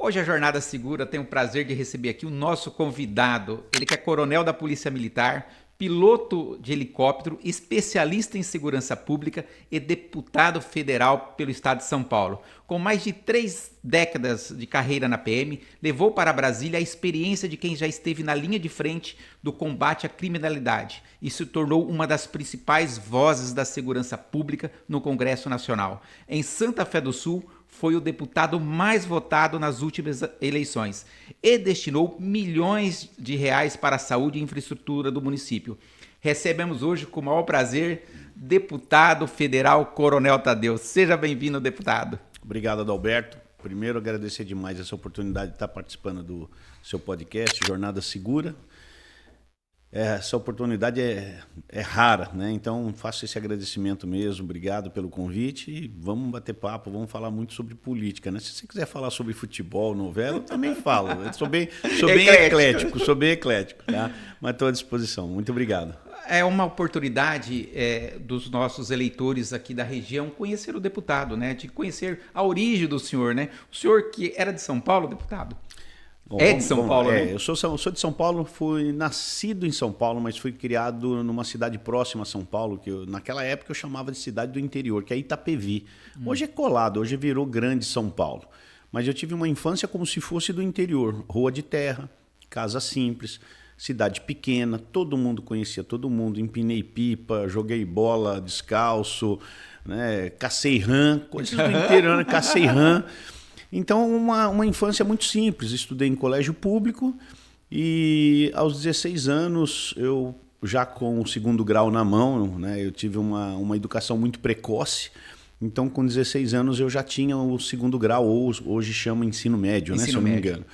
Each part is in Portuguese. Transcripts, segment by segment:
Hoje a Jornada Segura tem o prazer de receber aqui o nosso convidado. Ele que é coronel da Polícia Militar, piloto de helicóptero, especialista em segurança pública e deputado federal pelo estado de São Paulo. Com mais de 3 décadas de carreira na PM, levou para Brasília a experiência de quem já esteve na linha de frente do combate à criminalidade e se tornou uma das principais vozes da segurança pública no Congresso Nacional. Em Santa Fé do Sul, foi o deputado mais votado nas últimas eleições e destinou milhões de reais para a saúde e infraestrutura do município. Recebemos hoje com o maior prazer deputado federal Coronel Tadeu. Seja bem-vindo, deputado. Obrigado, Adalberto. Primeiro, agradecer demais essa oportunidade de estar participando do seu podcast, Jornada Segura. Essa oportunidade é rara, né? Então faço esse agradecimento mesmo, obrigado pelo convite e vamos bater papo, vamos falar muito sobre política, né? Se você quiser falar sobre futebol, novela, eu também falo. Eu sou bem eclético, tá? Mas estou à disposição. Muito obrigado. É uma oportunidade dos nossos eleitores aqui da região conhecer o deputado, né? De conhecer a origem do senhor, né? O senhor que era de São Paulo, deputado? Bom, de São Paulo, né? Eu sou de São Paulo, fui nascido em São Paulo, mas fui criado numa cidade próxima a São Paulo, que naquela época eu chamava de cidade do interior, que é Itapevi. Hoje é colado, hoje virou grande São Paulo. Mas eu tive uma infância como se fosse do interior, rua de terra, casa simples, cidade pequena, todo mundo conhecia todo mundo, empinei pipa, joguei bola descalço, né? Cacei rã, coisas do interior, cacei rã. Então, uma infância muito simples. Estudei em colégio público e aos 16 anos, eu já com o segundo grau na mão, né, eu tive uma educação muito precoce. Então, com 16 anos, eu já tinha o segundo grau, ou hoje chama ensino médio, né, se eu não me engano.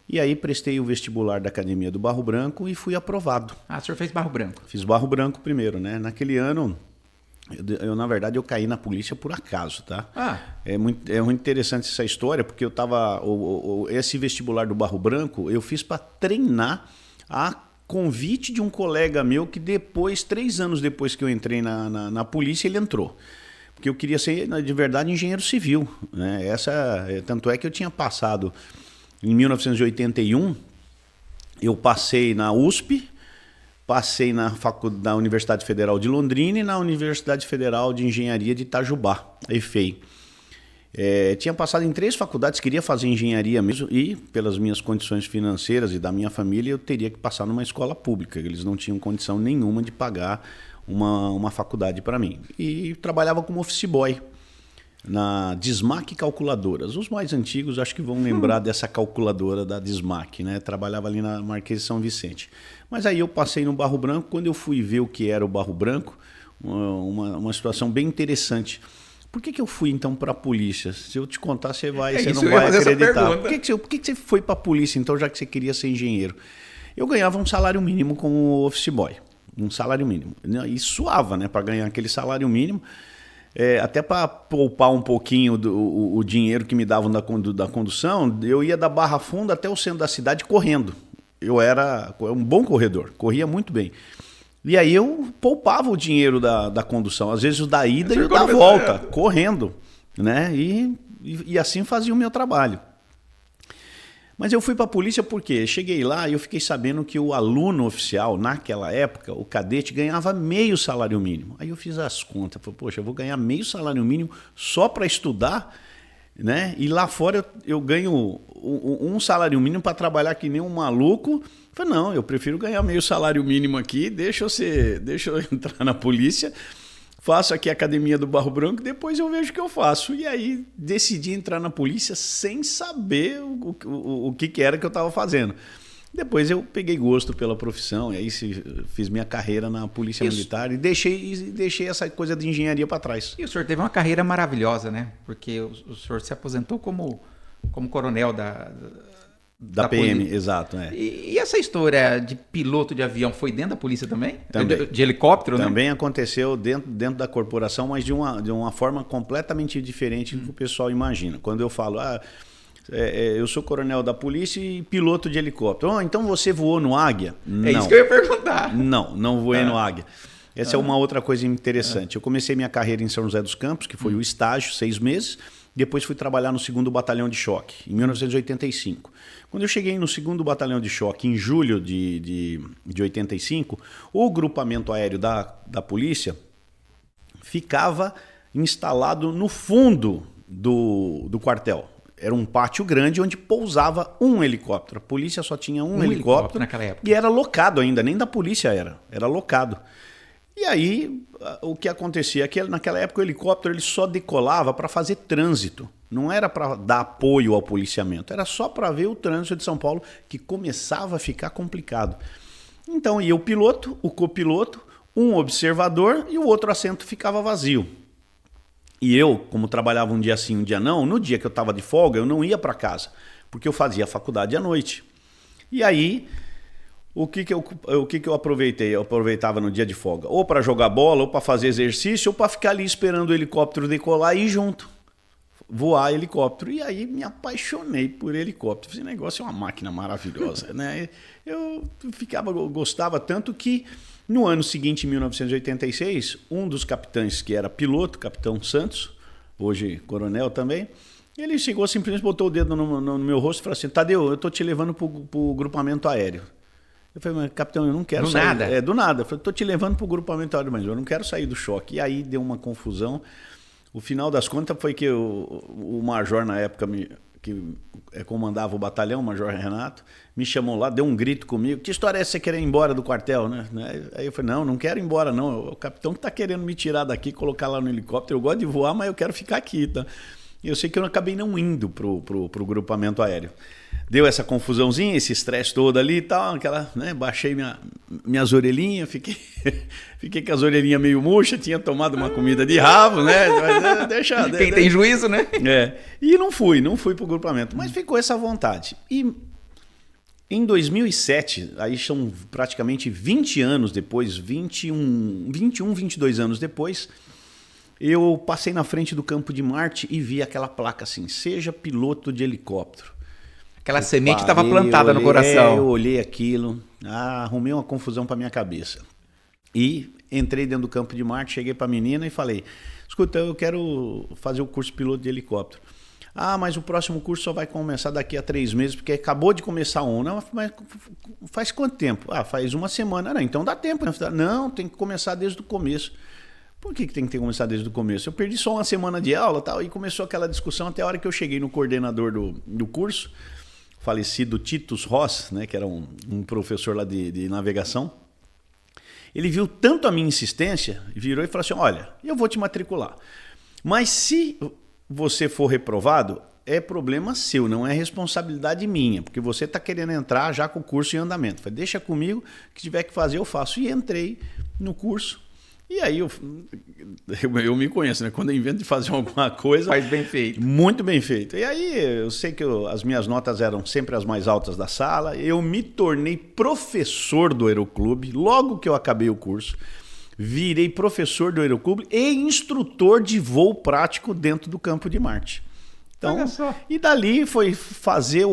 E aí prestei o vestibular da Academia do Barro Branco e fui aprovado. Ah, o senhor fez Barro Branco? Fiz Barro Branco primeiro, né? Naquele ano... na verdade, eu caí na polícia por acaso, tá? É muito interessante essa história, porque eu tava... esse vestibular do Barro Branco, eu fiz para treinar a convite de um colega meu que depois, 3 anos depois que eu entrei na polícia, ele entrou. Porque eu queria ser, de verdade, engenheiro civil, né? Tanto é que eu tinha passado, em 1981, eu passei na USP, passei na Universidade Federal de Londrina e na Universidade Federal de Engenharia de Itajubá, a EFEI. Tinha passado em 3 faculdades, queria fazer engenharia mesmo e, pelas minhas condições financeiras e da minha família, eu teria que passar numa escola pública. Eles não tinham condição nenhuma de pagar uma faculdade para mim. E trabalhava como office boy na Dismac Calculadoras. Os mais antigos acho que vão lembrar dessa calculadora da Dismac, né? Trabalhava ali na Marquês de São Vicente. Mas aí eu passei no Barro Branco, quando eu fui ver o que era o Barro Branco, uma situação bem interessante. Por que eu fui então para a polícia? Se eu te contar, você não vai acreditar. Por que você foi para a polícia então, já que você queria ser engenheiro? Eu ganhava um salário mínimo como office boy, um salário mínimo. E suava, né, para ganhar aquele salário mínimo. Até para poupar um pouquinho o dinheiro que me davam da condução, eu ia da Barra Funda até o centro da cidade correndo. Eu era um bom corredor, corria muito bem. E aí eu poupava o dinheiro da condução, às vezes o da ida e o da volta, correndo, né? E assim fazia o meu trabalho. Mas eu fui para a polícia porque cheguei lá e eu fiquei sabendo que o aluno oficial, naquela época, o cadete, ganhava meio salário mínimo. Aí eu fiz as contas, falei, poxa, eu vou ganhar meio salário mínimo só para estudar, né? E lá fora eu ganho um salário mínimo para trabalhar que nem um maluco. Eu falei, não, eu prefiro ganhar meio salário mínimo aqui, deixa eu entrar na polícia, faço aqui a Academia do Barro Branco, depois eu vejo o que eu faço. E aí decidi entrar na polícia sem saber o que era que eu estava fazendo. Depois eu peguei gosto pela profissão, e aí fiz minha carreira na Polícia Militar e deixei essa coisa de engenharia para trás. E o senhor teve uma carreira maravilhosa, né? Porque o senhor se aposentou como coronel da PM, exato. E essa história de piloto de avião foi dentro da polícia também? De helicóptero, né? Também aconteceu dentro da corporação, mas de uma forma completamente diferente do que o pessoal imagina. Quando eu falo, eu sou coronel da polícia e piloto de helicóptero. Então você voou no Águia? Não. É isso que eu ia perguntar. Não voei no Águia. Essa é uma outra coisa interessante. Eu comecei minha carreira em São José dos Campos, que foi o estágio, 6 meses. Depois fui trabalhar no 2º Batalhão de Choque, em 1985. Quando eu cheguei no 2º Batalhão de Choque, em julho de 85, o grupamento aéreo da polícia ficava instalado no fundo do quartel. Era um pátio grande onde pousava um helicóptero. A polícia só tinha um helicóptero naquela época. E era locado ainda, nem da polícia era locado. E aí, o que acontecia é que naquela época o helicóptero ele só decolava para fazer trânsito. Não era para dar apoio ao policiamento, era só para ver o trânsito de São Paulo, que começava a ficar complicado. Então ia o piloto, o copiloto, um observador e o outro assento ficava vazio. E eu, como trabalhava um dia sim, um dia não, no dia que eu estava de folga, eu não ia para casa, porque eu fazia faculdade à noite. E aí, o que eu aproveitei? Eu aproveitava no dia de folga, ou para jogar bola, ou para fazer exercício, ou para ficar ali esperando o helicóptero decolar e ir junto, voar helicóptero. E aí me apaixonei por helicóptero. Esse negócio é uma máquina maravilhosa, né? Eu gostava tanto que no ano seguinte, em 1986, um dos capitães que era piloto, capitão Santos, hoje coronel também, ele chegou simplesmente, botou o dedo no meu rosto e falou assim: Tadeu, eu estou te levando para o grupamento aéreo. Eu falei: mas capitão, eu não quero sair. Do nada? Do nada. Eu falei: estou te levando para o grupamento aéreo, mas eu não quero sair do choque. E aí deu uma confusão. O final das contas foi que o major na época que comandava o batalhão, o major Renato, me chamou lá, deu um grito comigo: que história é essa, você querer ir embora do quartel, né? Aí eu falei: não quero ir embora não, o capitão que está querendo me tirar daqui, colocar lá no helicóptero, eu gosto de voar, mas eu quero ficar aqui, tá? E eu sei que eu acabei não indo pro grupamento aéreo. Deu essa confusãozinha, esse estresse todo ali e tal, né? Baixei minhas orelhinhas, fiquei com as orelhinhas meio murchas, tinha tomado uma comida de rabo, né? Quem tem juízo, né? E não fui pro grupamento, mas ficou essa vontade. E em 2007, aí são praticamente 20 anos depois, 22 anos depois, eu passei na frente do Campo de Marte e vi aquela placa assim: seja piloto de helicóptero. Aquela semente estava plantada no coração. Eu olhei aquilo, arrumei uma confusão para minha cabeça. E entrei dentro do Campo de Marte, cheguei para a menina e falei: escuta, eu quero fazer o curso piloto de helicóptero. Mas o próximo curso só vai começar daqui a 3 meses, porque acabou de começar um. Não, mas faz quanto tempo? Faz uma semana. Não, então dá tempo. Não, tem que começar desde o começo. Por que tem que começar desde o começo? Eu perdi só uma semana de aula tal, e começou aquela discussão até a hora que eu cheguei no coordenador do curso, falecido Titus Ross, né, que era um professor lá de navegação. Ele viu tanto a minha insistência, virou e falou assim: olha, eu vou te matricular, mas se você for reprovado, é problema seu, não é responsabilidade minha, porque você está querendo entrar já com o curso em andamento. Eu falei: deixa comigo, o que tiver que fazer eu faço. E entrei no curso. E aí eu me conheço, né? Quando eu invento de fazer alguma coisa... Faz bem feito. Muito bem feito. E aí eu sei que as minhas notas eram sempre as mais altas da sala. Eu me tornei professor do Aeroclube logo que eu acabei o curso. Virei professor do Aeroclube e instrutor de voo prático dentro do Campo de Marte. Então, olha só. E dali foi fazer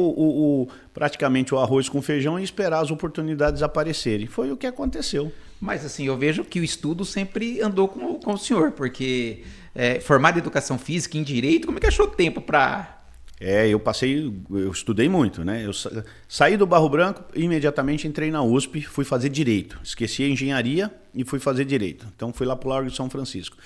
praticamente o arroz com feijão e esperar as oportunidades aparecerem. Foi o que aconteceu. Mas assim, eu vejo que o estudo sempre andou com o senhor, porque formado em educação física, em direito, como é que achou tempo para... Eu estudei muito, né? Eu saí do Barro Branco, imediatamente entrei na USP, fui fazer direito. Esqueci a engenharia e fui fazer direito. Então fui lá para o Largo de São Francisco.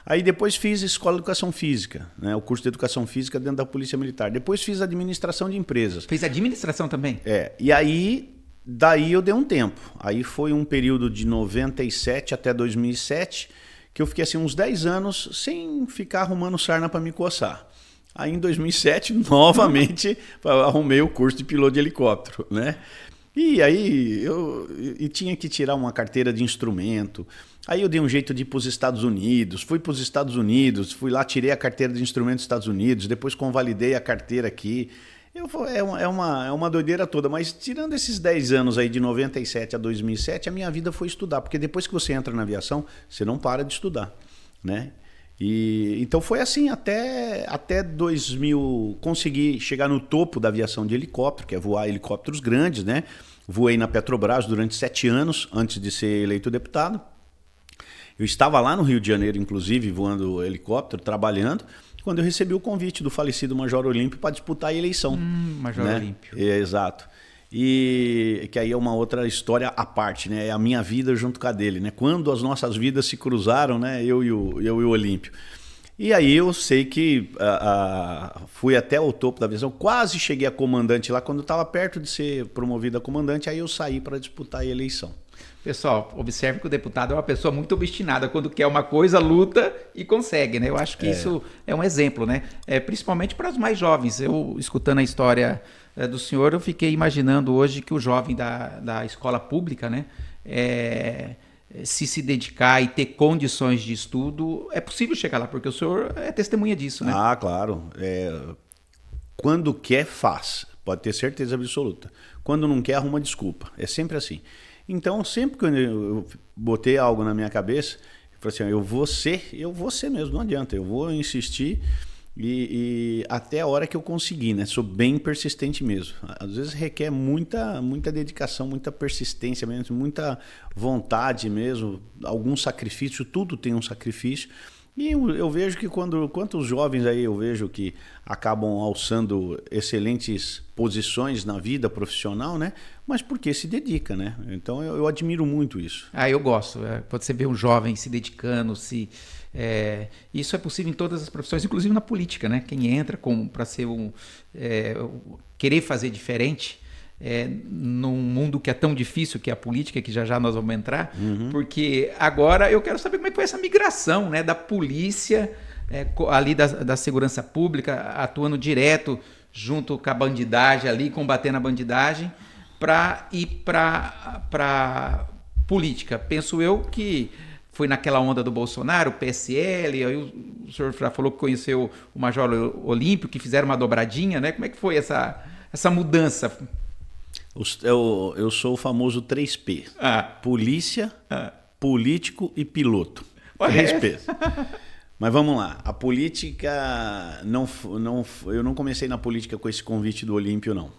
Aí depois fiz escola de educação física, né? O curso de educação física dentro da Polícia Militar. Depois fiz administração de empresas. Fez administração também? E aí, daí eu dei um tempo. Aí foi um período de 97 até 2007, que eu fiquei assim uns 10 anos sem ficar arrumando sarna para me coçar. Aí em 2007, novamente, arrumei o curso de piloto de helicóptero, né? E aí eu tinha que tirar uma carteira de instrumento. Aí eu dei um jeito de ir para os Estados Unidos, fui para os Estados Unidos, fui lá, tirei a carteira de instrumento dos Estados Unidos, depois convalidei a carteira aqui. É uma doideira toda, mas tirando esses 10 anos aí de 97 a 2007, a minha vida foi estudar, porque depois que você entra na aviação, você não para de estudar, né? E então foi assim até 2000, consegui chegar no topo da aviação de helicóptero, que é voar helicópteros grandes, né? Voei na Petrobras durante 7 anos antes de ser eleito deputado. Eu estava lá no Rio de Janeiro, inclusive, voando helicóptero, trabalhando. quando eu recebi o convite do falecido Major Olímpio para disputar a eleição. Major Olímpio. Exato. E que aí é uma outra história à parte, né? É a minha vida junto com a dele, né? Quando as nossas vidas se cruzaram, né? Eu e o Olímpio. E aí eu sei que fui até o topo da aviação, quase cheguei a comandante lá, quando eu estava perto de ser promovido a comandante, aí eu saí para disputar a eleição. Pessoal, observe que o deputado é uma pessoa muito obstinada. Quando quer uma coisa, luta e consegue, né? Eu acho que isso é um exemplo, né? Principalmente para os mais jovens. Eu, escutando a história do senhor, eu fiquei imaginando hoje que o jovem da escola pública, né? Se dedicar e ter condições de estudo, é possível chegar lá, porque o senhor é testemunha disso, né? Ah, claro. Quando quer, faz. Pode ter certeza absoluta. Quando não quer, arruma desculpa. É sempre assim. Então, sempre que eu botei algo na minha cabeça, eu falei assim, eu vou ser mesmo, não adianta, eu vou insistir e até a hora que eu conseguir, né? Sou bem persistente mesmo. Às vezes requer muita dedicação, muita persistência mesmo, muita vontade mesmo, algum sacrifício, tudo tem um sacrifício. E eu vejo que quantos jovens aí eu vejo que acabam alçando excelentes posições na vida profissional, né? Mas porque se dedica, né? Então eu admiro muito isso. Eu gosto. Quando você vê um jovem se dedicando, isso é possível em todas as profissões, inclusive na política, né? Quem entra para ser querer fazer diferente, num mundo que é tão difícil, que é a política, que já nós vamos entrar, porque agora eu quero saber como é que foi essa migração, né, da polícia, ali da segurança pública, atuando direto junto com a bandidagem ali, combatendo a bandidagem, para ir para política. Penso eu que foi naquela onda do Bolsonaro, o PSL, aí o senhor já falou que conheceu o Major Olímpio, que fizeram uma dobradinha, né? Como é que foi essa mudança? Eu sou o famoso 3P. Polícia, político e piloto. 3P. Mas vamos lá. A política, eu não comecei na política com esse convite do Olímpio, não.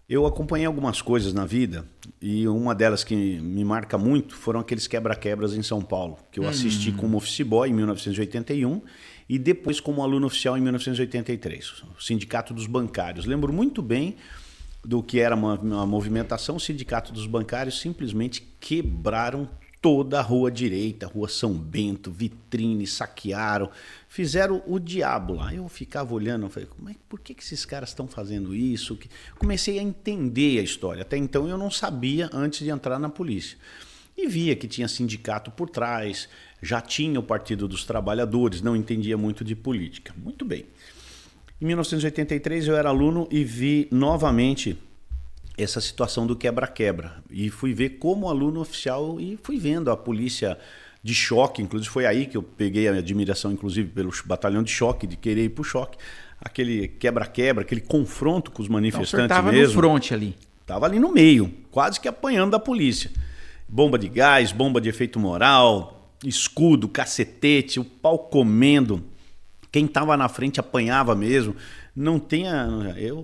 Eu acompanhei algumas coisas na vida e uma delas que me marca muito foram aqueles quebra-quebras em São Paulo, que eu assisti como office boy em 1981 e depois como aluno oficial em 1983, o Sindicato dos Bancários. Lembro muito bem do que era uma movimentação. O Sindicato dos Bancários simplesmente quebraram toda a Rua Direita, Rua São Bento, vitrine, saquearam, fizeram o diabo lá. Eu ficava olhando, falei, por que esses caras estão fazendo isso? Comecei a entender a história. Até então eu não sabia antes de entrar na polícia. E via que tinha sindicato por trás, já tinha o Partido dos Trabalhadores, não entendia muito de política. Muito bem. Em 1983 eu era aluno e vi novamente essa situação do quebra-quebra. E fui ver como aluno oficial e fui vendo a polícia de choque. Inclusive foi aí que eu peguei a admiração, inclusive, pelo batalhão de choque, de querer ir para o choque. Aquele quebra-quebra, aquele confronto com os manifestantes mesmo. Então, o senhor estava no fronte ali. Estava ali no meio, quase que apanhando da polícia. Bomba de gás, bomba de efeito moral, escudo, cacetete, o pau comendo. Quem estava na frente apanhava mesmo.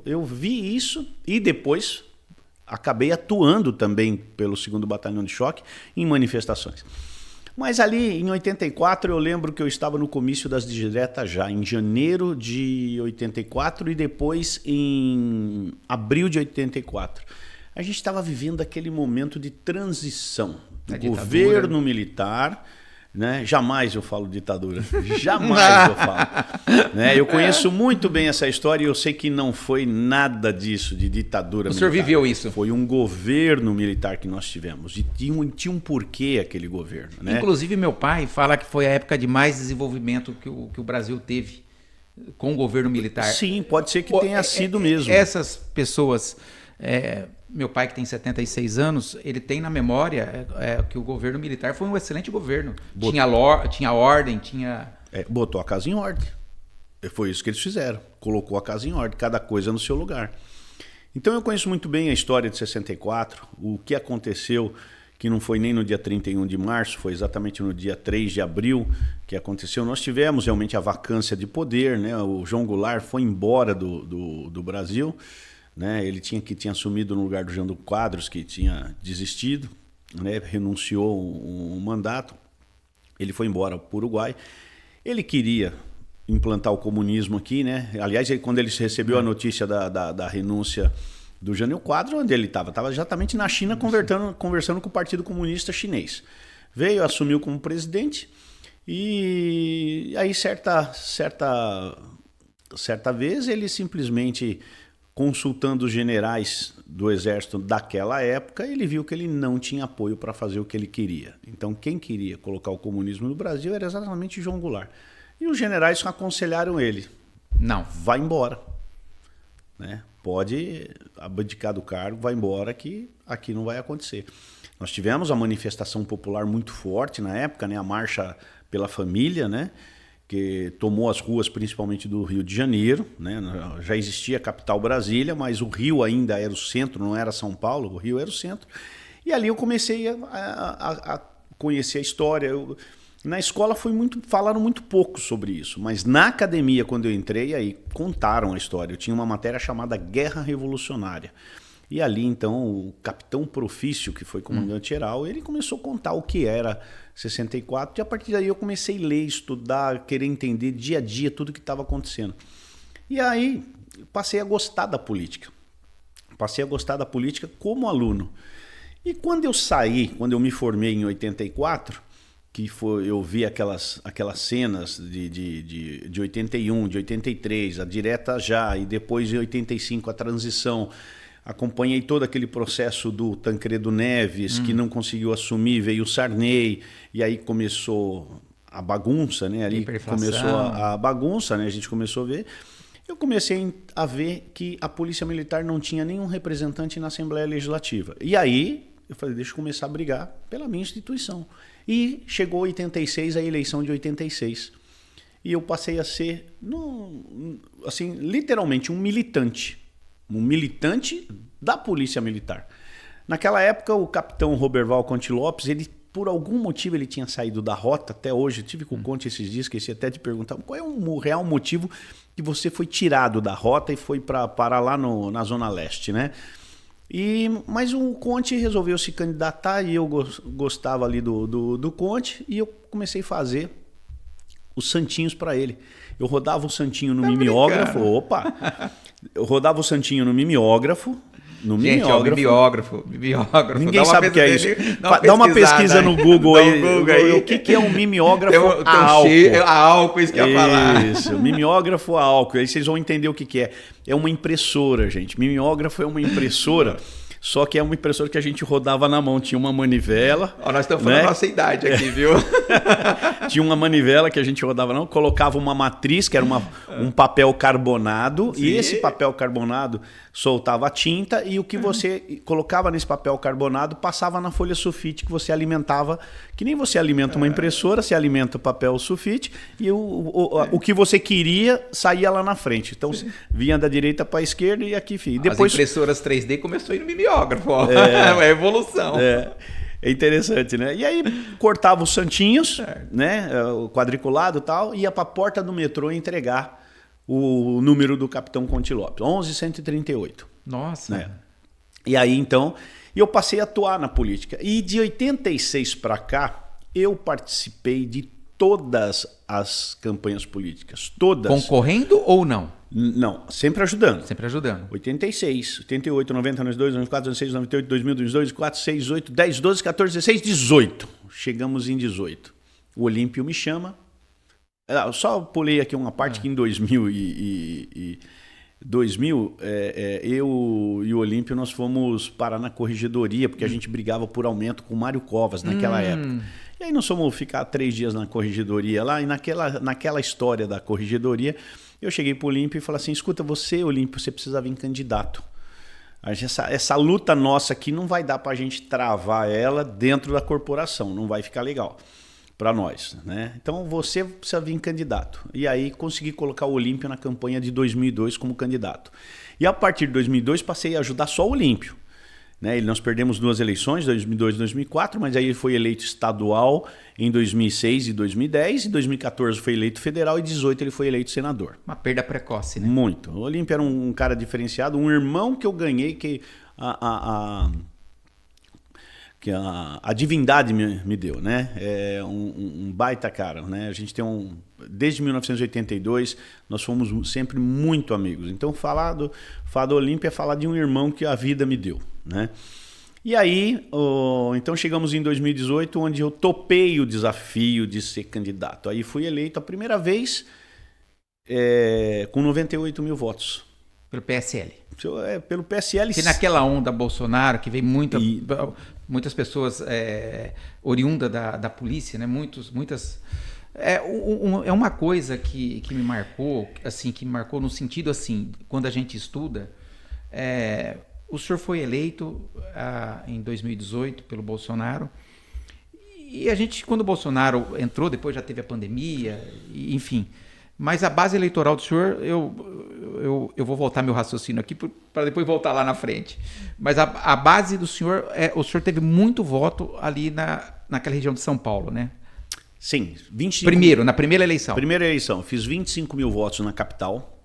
Eu vi isso e depois acabei atuando também pelo 2º Batalhão de Choque em manifestações. Mas ali em 84 eu lembro que eu estava no comício das diretas já, em janeiro de 84 e depois em abril de 84. A gente estava vivendo aquele momento de transição do governo militar, né? Jamais eu falo ditadura, jamais eu falo. Né? Eu conheço muito bem essa história e eu sei que não foi nada disso de ditadura militar. O senhor viveu isso? Foi um governo militar que nós tivemos e tinha um porquê aquele governo. Né? Inclusive meu pai fala que foi a época de mais desenvolvimento que o Brasil teve com o governo militar. Sim, pode ser que tenha sido mesmo. Essas pessoas... meu pai, que tem 76 anos, ele tem na memória que o governo militar foi um excelente governo. Tinha ordem, tinha... botou a casa em ordem. Foi isso que eles fizeram. Colocou a casa em ordem, cada coisa no seu lugar. Então eu conheço muito bem a história de 64, o que aconteceu, que não foi nem no dia 31 de março, foi exatamente no dia 3 de abril que aconteceu. Nós tivemos realmente a vacância de poder, né? O João Goulart foi embora do Brasil, né? Ele tinha assumido no lugar do Jânio Quadros, que tinha desistido, né? Renunciou um mandato. Ele foi embora para o Uruguai. Ele queria implantar o comunismo aqui, né? Aliás, quando ele recebeu a notícia da renúncia do Jânio Quadros, onde ele estava? Estava exatamente na China conversando com o Partido Comunista Chinês. Veio, assumiu como presidente e aí certa vez ele simplesmente, consultando os generais do exército daquela época, ele viu que ele não tinha apoio para fazer o que ele queria. Então quem queria colocar o comunismo no Brasil era exatamente João Goulart. E os generais aconselharam ele: não, vai embora, né? Pode abdicar do cargo, vai embora, que aqui não vai acontecer. Nós tivemos uma manifestação popular muito forte na época, né? A Marcha pela Família, né? Que tomou as ruas principalmente do Rio de Janeiro, né? Já existia a capital Brasília, mas o Rio ainda era o centro, não era São Paulo, o Rio era o centro. E ali eu comecei a conhecer a história. Na escola falaram muito pouco sobre isso, mas na academia, quando eu entrei, aí contaram a história. Eu tinha uma matéria chamada Guerra Revolucionária. E ali, então, o capitão Profício, que foi comandante-geral, ele começou a contar o que era 64, e a partir daí eu comecei a ler, estudar, querer entender dia a dia tudo o que estava acontecendo. E aí passei a gostar da política. Passei a gostar da política como aluno. E quando eu saí, quando eu me formei em 84, eu vi aquelas cenas de 81, de 83, a direta já, e depois de 85 a transição. Acompanhei todo aquele processo do Tancredo Neves, que não conseguiu assumir, veio o Sarney, e aí começou a bagunça, né? Ali começou a bagunça, né? A gente começou a ver. Eu comecei a ver que a Polícia Militar não tinha nenhum representante na Assembleia Legislativa. E aí eu falei, deixa eu começar a brigar pela minha instituição. E chegou 86, a eleição de 86. E eu passei a ser, assim, literalmente um militante da Polícia Militar. Naquela época, o capitão Roberval Conte Lopes, ele, por algum motivo, ele tinha saído da rota. Até hoje, eu tive com o Conte esses dias, esqueci até de perguntar qual é o real motivo que você foi tirado da rota e foi parar lá na Zona Leste, né? Mas o Conte resolveu se candidatar e eu gostava ali do Conte, e eu comecei a fazer os santinhos para ele. Eu rodava o santinho no mimeógrafo. Opa! Eu rodava o santinho no mimeógrafo. Gente, é o mimeógrafo. Ninguém sabe o que é isso. Dá uma pesquisa no Google aí. O que é um mimeógrafo a álcool? A álcool, isso que eu ia falar. Isso, mimeógrafo a álcool. Aí vocês vão entender o que é. É uma impressora, gente. Mimeógrafo é uma impressora. Só que é uma impressora que a gente rodava na mão. Tinha uma manivela. Nós estamos falando da nossa idade aqui, viu? Tinha uma manivela que a gente rodava na mão. Colocava uma matriz, que era um papel carbonado. Sim. E esse papel carbonado soltava a tinta. E o que você colocava nesse papel carbonado passava na folha sulfite, que você alimentava. Que nem você alimenta uma impressora, você alimenta o papel sulfite. E o que você queria saía lá na frente. Então, vinha da direita para a esquerda e aqui, filho. Depois, as impressoras 3D começou a ir no mimeógrafo. É evolução. É interessante, né? E aí cortava os santinhos, né? O quadriculado e tal, ia para a porta do metrô entregar o número do capitão Conte Lopes, 11138. Nossa. Né? E aí, então, eu passei a atuar na política. E de 86 para cá, eu participei de todas as campanhas políticas. Todas. Concorrendo ou não? Não, sempre ajudando. Sempre ajudando. 86, 88, 90, 92, 94, 96, 98, 2000, 2002, 2004, 6, 8, 10, 12, 14, 16, 18. Chegamos em 18. O Olímpio me chama. Eu só pulei aqui uma parte que em 2000 eu e o Olímpio nós fomos parar na corregedoria, porque a gente brigava por aumento com o Mário Covas naquela época. E aí nós fomos ficar 3 dias na corregedoria lá, e naquela história da corregedoria, eu cheguei para o Olímpio e falei assim, escuta, Olímpio, você precisa vir candidato. Essa luta nossa aqui não vai dar para a gente travar ela dentro da corporação, não vai ficar legal para nós, né? Então você precisa vir candidato. E aí consegui colocar o Olímpio na campanha de 2002 como candidato. E a partir de 2002 passei a ajudar só o Olímpio. Né? Nós perdemos 2 eleições, 2002 e 2004, mas aí ele foi eleito estadual em 2006 e 2010, em 2014 foi eleito federal e em 2018 ele foi eleito senador. Uma perda precoce, né? Muito. O Olímpio era um cara diferenciado, um irmão que eu ganhei, que a divindade me deu, né? É um baita cara, né? A gente tem desde 1982 nós fomos sempre muito amigos. Então falar do Olímpio é falar de um irmão que a vida me deu, né? E aí, então chegamos em 2018, onde eu topei o desafio de ser candidato. Aí fui eleito a primeira vez com 98 mil votos. Pelo PSL. Pelo PSL. Que naquela onda Bolsonaro, que veio muitas pessoas oriundas da polícia, né? Muitas. É uma coisa que me marcou, assim, que me marcou no sentido assim, quando a gente estuda. O senhor foi eleito em 2018 pelo Bolsonaro. E a gente, quando o Bolsonaro entrou, depois já teve a pandemia, enfim. Mas a base eleitoral do senhor, eu vou voltar meu raciocínio aqui para depois voltar lá na frente. Mas a base do senhor, o senhor teve muito voto ali naquela região de São Paulo, né? Sim. Na primeira eleição. Primeira eleição, fiz 25 mil votos na capital,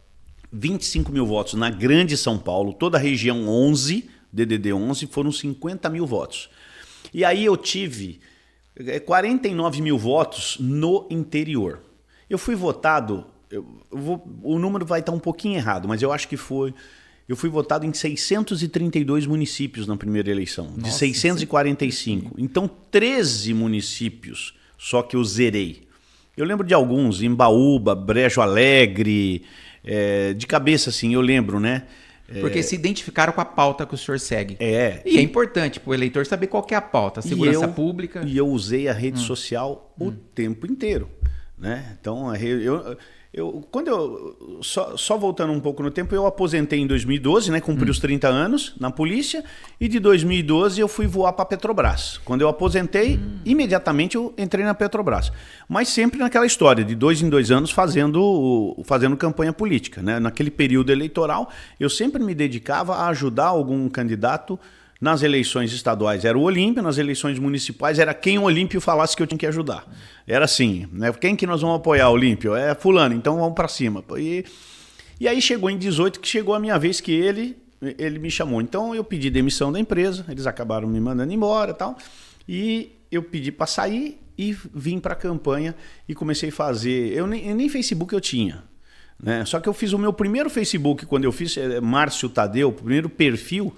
25 mil votos na Grande São Paulo, toda a região 11, DDD 11, foram 50 mil votos. E aí eu tive 49 mil votos no interior. Eu fui votado, o número vai estar um pouquinho errado, mas eu acho que eu fui votado em 632 municípios na primeira eleição, de Nossa, 645. Então 13 municípios só que eu zerei. Eu lembro de alguns, Embaúba, Brejo Alegre, de cabeça assim, eu lembro, né? Porque se identificaram com a pauta que o senhor segue. E é importante para o eleitor saber qual que é a pauta, segurança pública. E eu usei a rede social o tempo inteiro, né? Então, só voltando um pouco no tempo, eu aposentei em 2012, né? Cumpri os 30 anos na polícia, e de 2012 eu fui voar para a Petrobras. Quando eu aposentei, imediatamente eu entrei na Petrobras. Mas sempre naquela história, de 2 em 2 anos fazendo campanha política, né? Naquele período eleitoral, eu sempre me dedicava a ajudar algum candidato. Nas eleições estaduais era o Olímpio, nas eleições municipais era quem o Olímpio falasse que eu tinha que ajudar. Era assim, né? Quem que nós vamos apoiar, Olímpio? É fulano, então vamos para cima. E aí chegou em 18 que chegou a minha vez que ele me chamou. Então eu pedi demissão da empresa, eles acabaram me mandando embora e tal. E eu pedi para sair e vim para a campanha e comecei a fazer... Nem Facebook eu tinha. Né? Só que eu fiz o meu primeiro Facebook, quando eu fiz Márcio Tadeu, o primeiro perfil,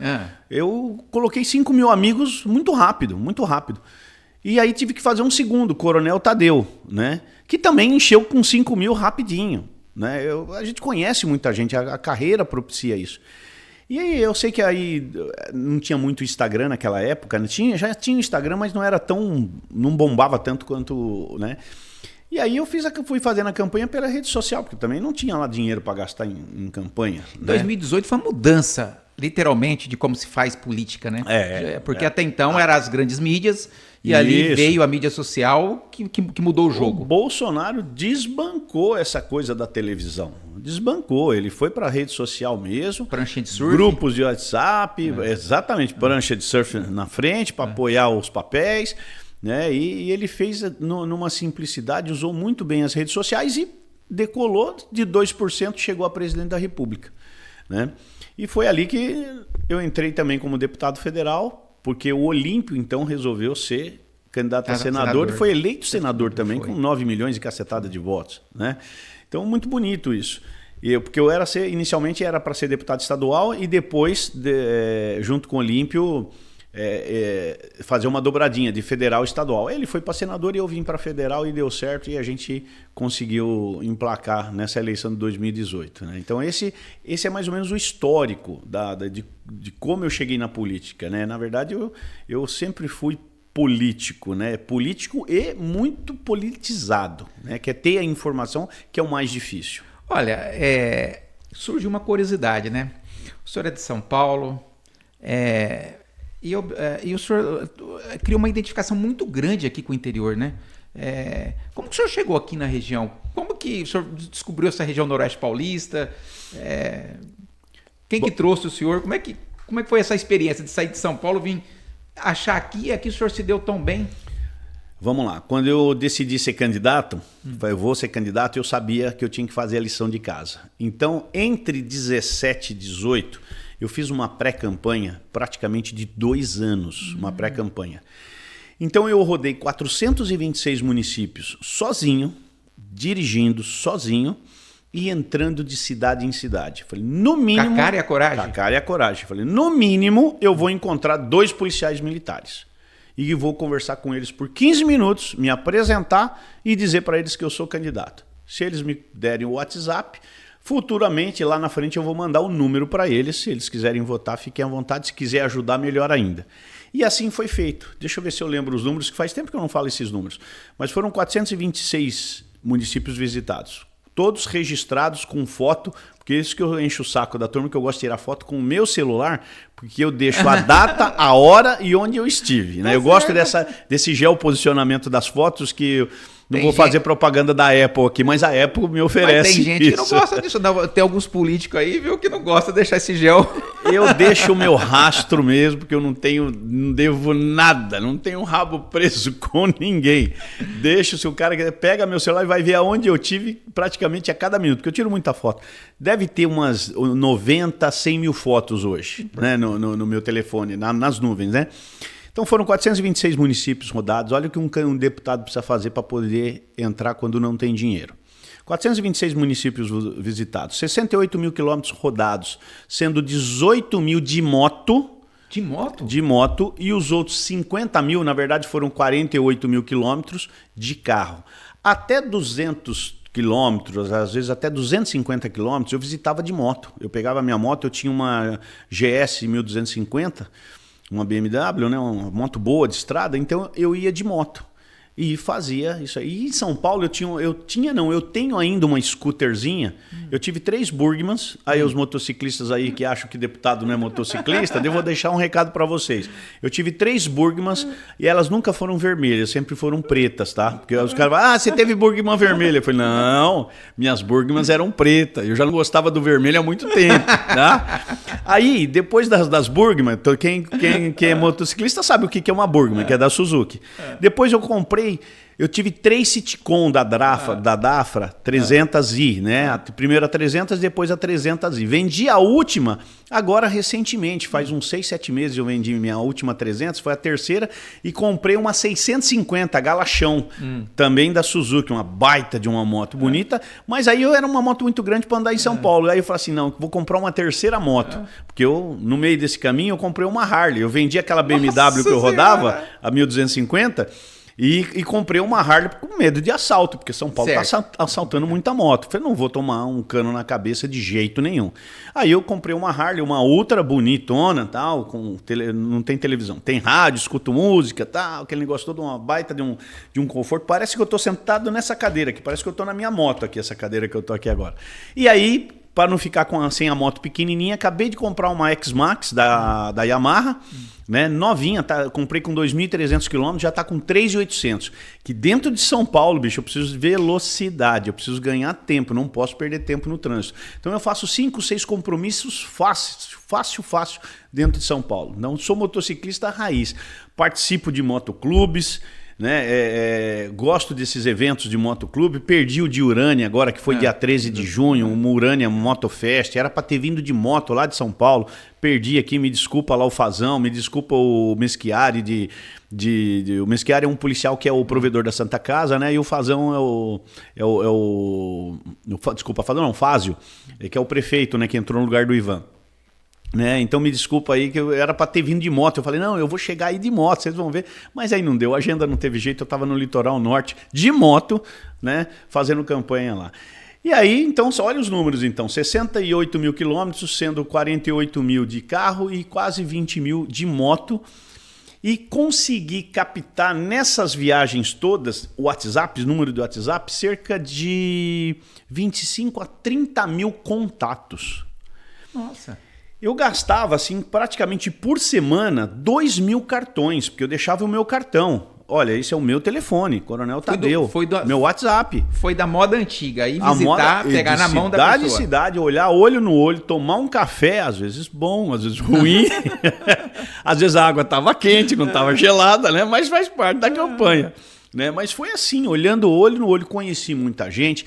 eu coloquei 5 mil amigos muito rápido, muito rápido. E aí tive que fazer um segundo, Coronel Tadeu, né? Que também encheu com 5 mil rapidinho. Né? A gente conhece muita gente, a carreira propicia isso. E aí eu sei que aí não tinha muito Instagram naquela época, já tinha Instagram, mas não bombava tanto quanto... Né? E aí eu fui fazendo a campanha pela rede social, porque também não tinha lá dinheiro para gastar em campanha. Né? 2018 foi uma mudança, literalmente, de como se faz política, né? Porque até então eram as grandes mídias, e ali veio a mídia social que mudou o jogo. O Bolsonaro desbancou essa coisa da televisão. Desbancou, ele foi para a rede social mesmo. Prancha de surf. Grupos de WhatsApp, exatamente, prancha de surf na frente para apoiar os papéis. Né? E ele fez numa simplicidade, usou muito bem as redes sociais e decolou de 2%, chegou a presidente da República. Né? E foi ali que eu entrei também como deputado federal, porque o Olímpio então resolveu ser candidato a senador e foi eleito senador também, com 9 milhões e cacetada de votos. Né? Então, muito bonito isso. Porque inicialmente era para ser deputado estadual e depois, junto com o Olímpio... fazer uma dobradinha de federal e estadual. Ele foi para senador e eu vim para federal e deu certo e a gente conseguiu emplacar nessa eleição de 2018. Né? Então esse é mais ou menos o histórico de como eu cheguei na política. Né? Na verdade eu sempre fui político, né? Político e muito politizado, né? Que é ter a informação que é o mais difícil. Olha, surgiu uma curiosidade, né? O senhor é de São Paulo, e o senhor criou uma identificação muito grande aqui com o interior, né? Como que o senhor chegou aqui na região? Como que o senhor descobriu essa região noroeste paulista? Quem que trouxe o senhor? Como é que foi essa experiência de sair de São Paulo, vir achar aqui e aqui o senhor se deu tão bem? Vamos lá. Quando eu decidi ser candidato, eu vou ser candidato, eu sabia que eu tinha que fazer a lição de casa. Então, entre 17 e 18... eu fiz uma pré-campanha praticamente de 2 anos, uma pré-campanha. Então eu rodei 426 municípios sozinho, dirigindo sozinho e entrando de cidade em cidade. Falei, no mínimo... Com a cara e a coragem? Com a cara e a coragem. Falei, no mínimo eu vou encontrar 2 policiais militares. E vou conversar com eles por 15 minutos, me apresentar e dizer para eles que eu sou candidato. Se eles me derem o WhatsApp, futuramente, lá na frente, eu vou mandar o número para eles. Se eles quiserem votar, fiquem à vontade. Se quiser ajudar, melhor ainda. E assim foi feito. Deixa eu ver se eu lembro os números, que faz tempo que eu não falo esses números. Mas foram 426 municípios visitados. Todos registrados com foto, porque é isso que eu encho o saco da turma, que eu gosto de tirar foto com o meu celular, porque eu deixo a data, a hora e onde eu estive. Né? Eu gosto desse geoposicionamento das fotos, que não vou fazer propaganda da Apple aqui, mas a Apple me oferece. Mas tem gente que não gosta disso. Não. Tem alguns políticos aí, viu, que não gosta de deixar esse gel. Eu deixo o meu rastro mesmo, porque eu não devo nada, não tenho rabo preso com ninguém. Deixo, se o cara pega meu celular e vai ver aonde eu tive praticamente a cada minuto, porque eu tiro muita foto. Deve ter umas 90, 100 mil fotos hoje, né, no meu telefone, nas nuvens, né? Então foram 426 municípios rodados. Olha o que um deputado precisa fazer para poder entrar quando não tem dinheiro. 426 municípios visitados, 68 mil quilômetros rodados, sendo 18 mil de moto. De moto? De moto, e os outros 50 mil, na verdade, foram 48 mil quilômetros de carro. Até 200 quilômetros, às vezes até 250 quilômetros, eu visitava de moto. Eu pegava a minha moto, eu tinha uma GS 1250, uma BMW, né, uma moto boa de estrada, então eu ia de moto e fazia isso aí. E em São Paulo eu tenho ainda uma scooterzinha. Eu tive 3 Burgmans. Aí os motociclistas aí que acham que deputado não é motociclista, eu vou deixar um recado para vocês. Eu tive 3 Burgmans e elas nunca foram vermelhas, sempre foram pretas, tá? Porque os caras falam, você teve Burgman vermelha. Eu falei, não, minhas Burgmans eram pretas. Eu já não gostava do vermelho há muito tempo, tá? Aí, depois das Burgman, quem é motociclista sabe o que é uma Burgman, que é da Suzuki. Depois eu tive 3 Citicon da Dafra 300i, né? Primeiro a 300, depois a 300i. Vendi a última agora recentemente, faz uns 6, 7 meses eu vendi minha última 300, foi a terceira, e comprei uma 650 Galachão, também da Suzuki, uma baita de uma moto bonita, mas aí era uma moto muito grande para andar em São Paulo. Aí eu falei assim, não, vou comprar uma terceira moto, porque eu, no meio desse caminho, eu comprei uma Harley. Eu vendi aquela BMW que eu rodava, a 1250, e comprei uma Harley com medo de assalto, porque São Paulo está assaltando muita moto. Falei, não vou tomar um cano na cabeça de jeito nenhum. Aí eu comprei uma Harley, uma ultra bonitona, tal, não tem televisão, tem rádio, escuto música, tal, aquele negócio todo, uma baita de um conforto. Parece que eu estou sentado nessa cadeira aqui, parece que eu estou na minha moto aqui, essa cadeira que eu estou aqui agora. E aí, para não ficar sem a moto pequenininha, acabei de comprar uma X-Max da Yamaha, né, novinha, comprei com 2.300 km, já está com 3.800. Que dentro de São Paulo, bicho, eu preciso de velocidade, eu preciso ganhar tempo, não posso perder tempo no trânsito. Então eu faço 5, 6 compromissos fácil dentro de São Paulo. Não sou motociclista raiz, participo de motoclubes, né? Gosto desses eventos de motoclube. Perdi o de Urânia agora, que foi dia 13 de junho, o Urânia Motofest. Era para ter vindo de moto lá de São Paulo. Perdi aqui, me desculpa lá o Fazão, me desculpa o Meschiari. O Meschiari é um policial que é o provedor da Santa Casa, né? E o Fazão desculpa, Fazão não, Fázio, que é o prefeito, né? Que entrou no lugar do Ivan. Né? Então me desculpa aí, que eu era para ter vindo de moto. Eu falei, não, eu vou chegar aí de moto, vocês vão ver. Mas aí não deu, a agenda não teve jeito. Eu estava no litoral norte de moto, né, fazendo campanha lá. E aí, então, olha os números então, 68 mil quilômetros, sendo 48 mil de carro e quase 20 mil de moto. E consegui captar nessas viagens todas, o WhatsApp, o número do WhatsApp, cerca de 25 a 30 mil contatos. Nossa! Eu gastava, assim, praticamente por semana, 2.000 cartões, porque eu deixava o meu cartão. Olha, esse é o meu telefone, Coronel Tadeu, meu WhatsApp. Foi da moda antiga, aí visitar, pegar na mão da pessoa. Cidade, olhar olho no olho, tomar um café, às vezes bom, às vezes ruim. Às vezes a água estava quente, não estava gelada, né? Mas faz parte da campanha. Né? Mas foi assim, olhando olho no olho, conheci muita gente.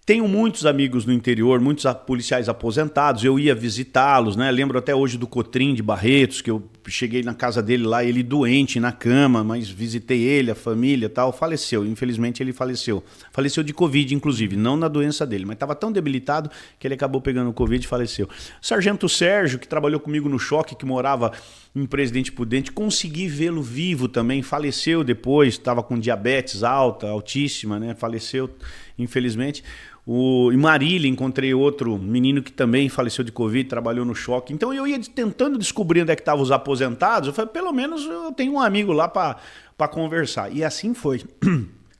Tenho muitos amigos no interior, muitos policiais aposentados, eu ia visitá-los, né? Lembro até hoje do Cotrim de Barretos, que eu cheguei na casa dele lá, ele doente na cama, mas visitei ele, a família e tal, faleceu, infelizmente ele faleceu. Faleceu de Covid, inclusive, não na doença dele, mas estava tão debilitado que ele acabou pegando Covid e faleceu. Sargento Sérgio, que trabalhou comigo no Choque, que morava em Presidente Prudente, consegui vê-lo vivo também, faleceu depois, estava com diabetes altíssima, né? Faleceu, infelizmente. Em Marília encontrei outro menino que também faleceu de Covid, trabalhou no Choque. Então eu ia tentando descobrir onde é que estavam os aposentados. Eu falei, pelo menos eu tenho um amigo lá para conversar. E assim foi.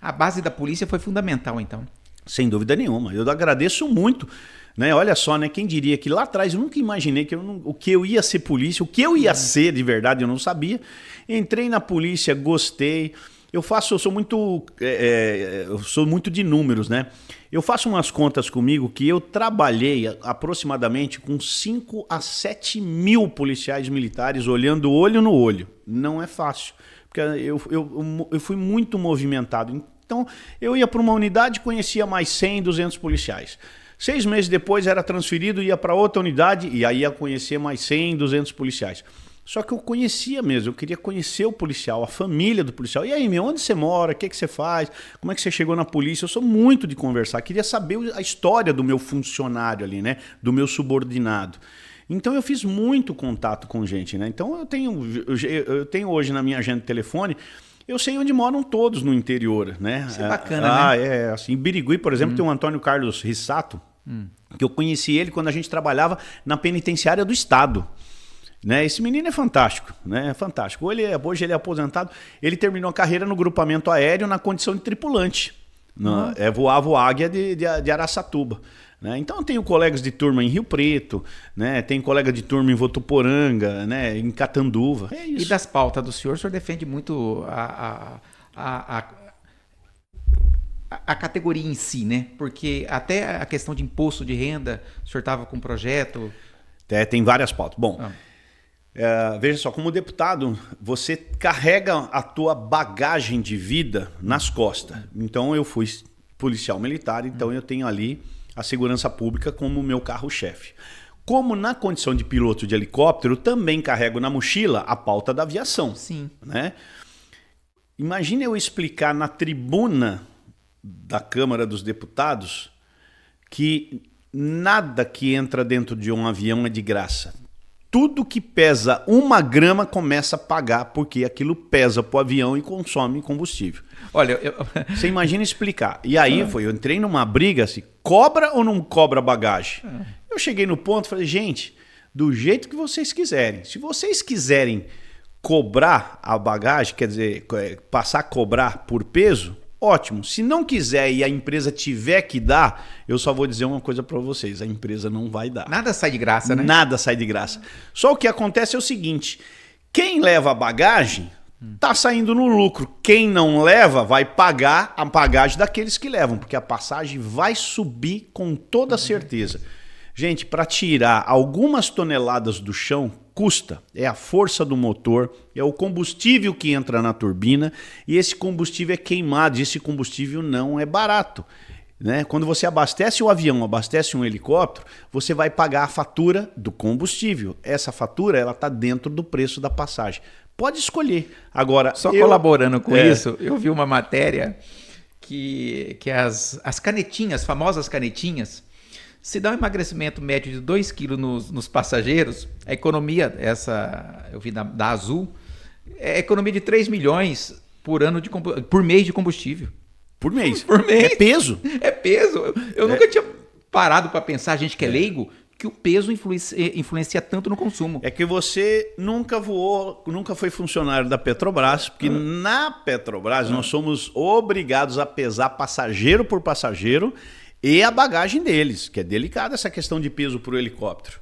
A base da polícia foi fundamental, então. Sem dúvida nenhuma. Eu agradeço muito. Né? Olha só, né? Quem diria que lá atrás eu nunca imaginei o que eu ia ser polícia, o que eu ia ser de verdade, eu não sabia. Entrei na polícia, gostei. Eu sou muito de números, né? Eu faço umas contas comigo que eu trabalhei aproximadamente com 5 a 7 mil policiais militares olhando olho no olho. Não é fácil, porque eu fui muito movimentado. Então, eu ia para uma unidade, conhecia mais 100, 200 policiais. 6 meses depois era transferido, ia para outra unidade e aí ia conhecer mais 100, 200 policiais. Só que eu conhecia mesmo, eu queria conhecer o policial, a família do policial. E aí, onde você mora? O que você faz? Como é que você chegou na polícia? Eu sou muito de conversar, queria saber a história do meu funcionário ali, né? Do meu subordinado. Então eu fiz muito contato com gente, né? Então eu tenho hoje na minha agenda de telefone, eu sei onde moram todos no interior, né? Isso é bacana, né? Assim, em Birigui, por exemplo, tem o Antônio Carlos Rissato, que eu conheci ele quando a gente trabalhava na penitenciária do Estado. Né? Esse menino é fantástico, né? É fantástico. Hoje ele é aposentado. Ele terminou a carreira no grupamento aéreo na condição de tripulante. Voava o Águia de Araçatuba. Né? Então eu tenho colegas de turma em Rio Preto, né? Tem colega de turma em Votuporanga, né? Em Catanduva. É isso. E das pautas do senhor defende muito a categoria em si, né? Porque até a questão de imposto de renda, o senhor estava com um projeto... Tem várias pautas. Bom... veja só, como deputado, você carrega a tua bagagem de vida nas costas. Então eu fui policial militar, então eu tenho ali a segurança pública como meu carro-chefe. Como na condição de piloto de helicóptero, também carrego na mochila a pauta da aviação. Sim. Né? Imagina eu explicar na tribuna da Câmara dos Deputados que nada que entra dentro de um avião é de graça. Tudo que pesa 1 grama começa a pagar, porque aquilo pesa para o avião e consome combustível. Olha, você imagina explicar. E aí eu entrei numa briga assim, cobra ou não cobra bagagem? Eu cheguei no ponto e falei, gente, do jeito que vocês quiserem. Se vocês quiserem cobrar a bagagem, quer dizer, passar a cobrar por peso, ótimo. Se não quiser e a empresa tiver que dar, eu só vou dizer uma coisa para vocês, a empresa não vai dar. Nada sai de graça, né? Nada sai de graça. Só o que acontece é o seguinte, quem leva a bagagem tá saindo no lucro. Quem não leva vai pagar a bagagem daqueles que levam, porque a passagem vai subir com toda certeza. Gente, para tirar algumas toneladas do chão, custa. É a força do motor, é o combustível que entra na turbina e esse combustível é queimado e esse combustível não é barato. Né? Quando você abastece o avião, abastece um helicóptero, você vai pagar a fatura do combustível. Essa fatura ela está dentro do preço da passagem. Pode escolher. Agora, só colaborando com isso, eu vi uma matéria que as canetinhas, as famosas canetinhas, se dá um emagrecimento médio de 2 kg nos passageiros, a economia, eu vi da Azul, é economia de 3 milhões por mês de combustível. Por mês? Por mês. É peso? É peso. Eu nunca tinha parado para pensar, gente que é leigo, que o peso influencia tanto no consumo. É que você nunca voou, nunca foi funcionário da Petrobras, porque na Petrobras nós somos obrigados a pesar passageiro por passageiro e a bagagem deles, que é delicada essa questão de peso por helicóptero.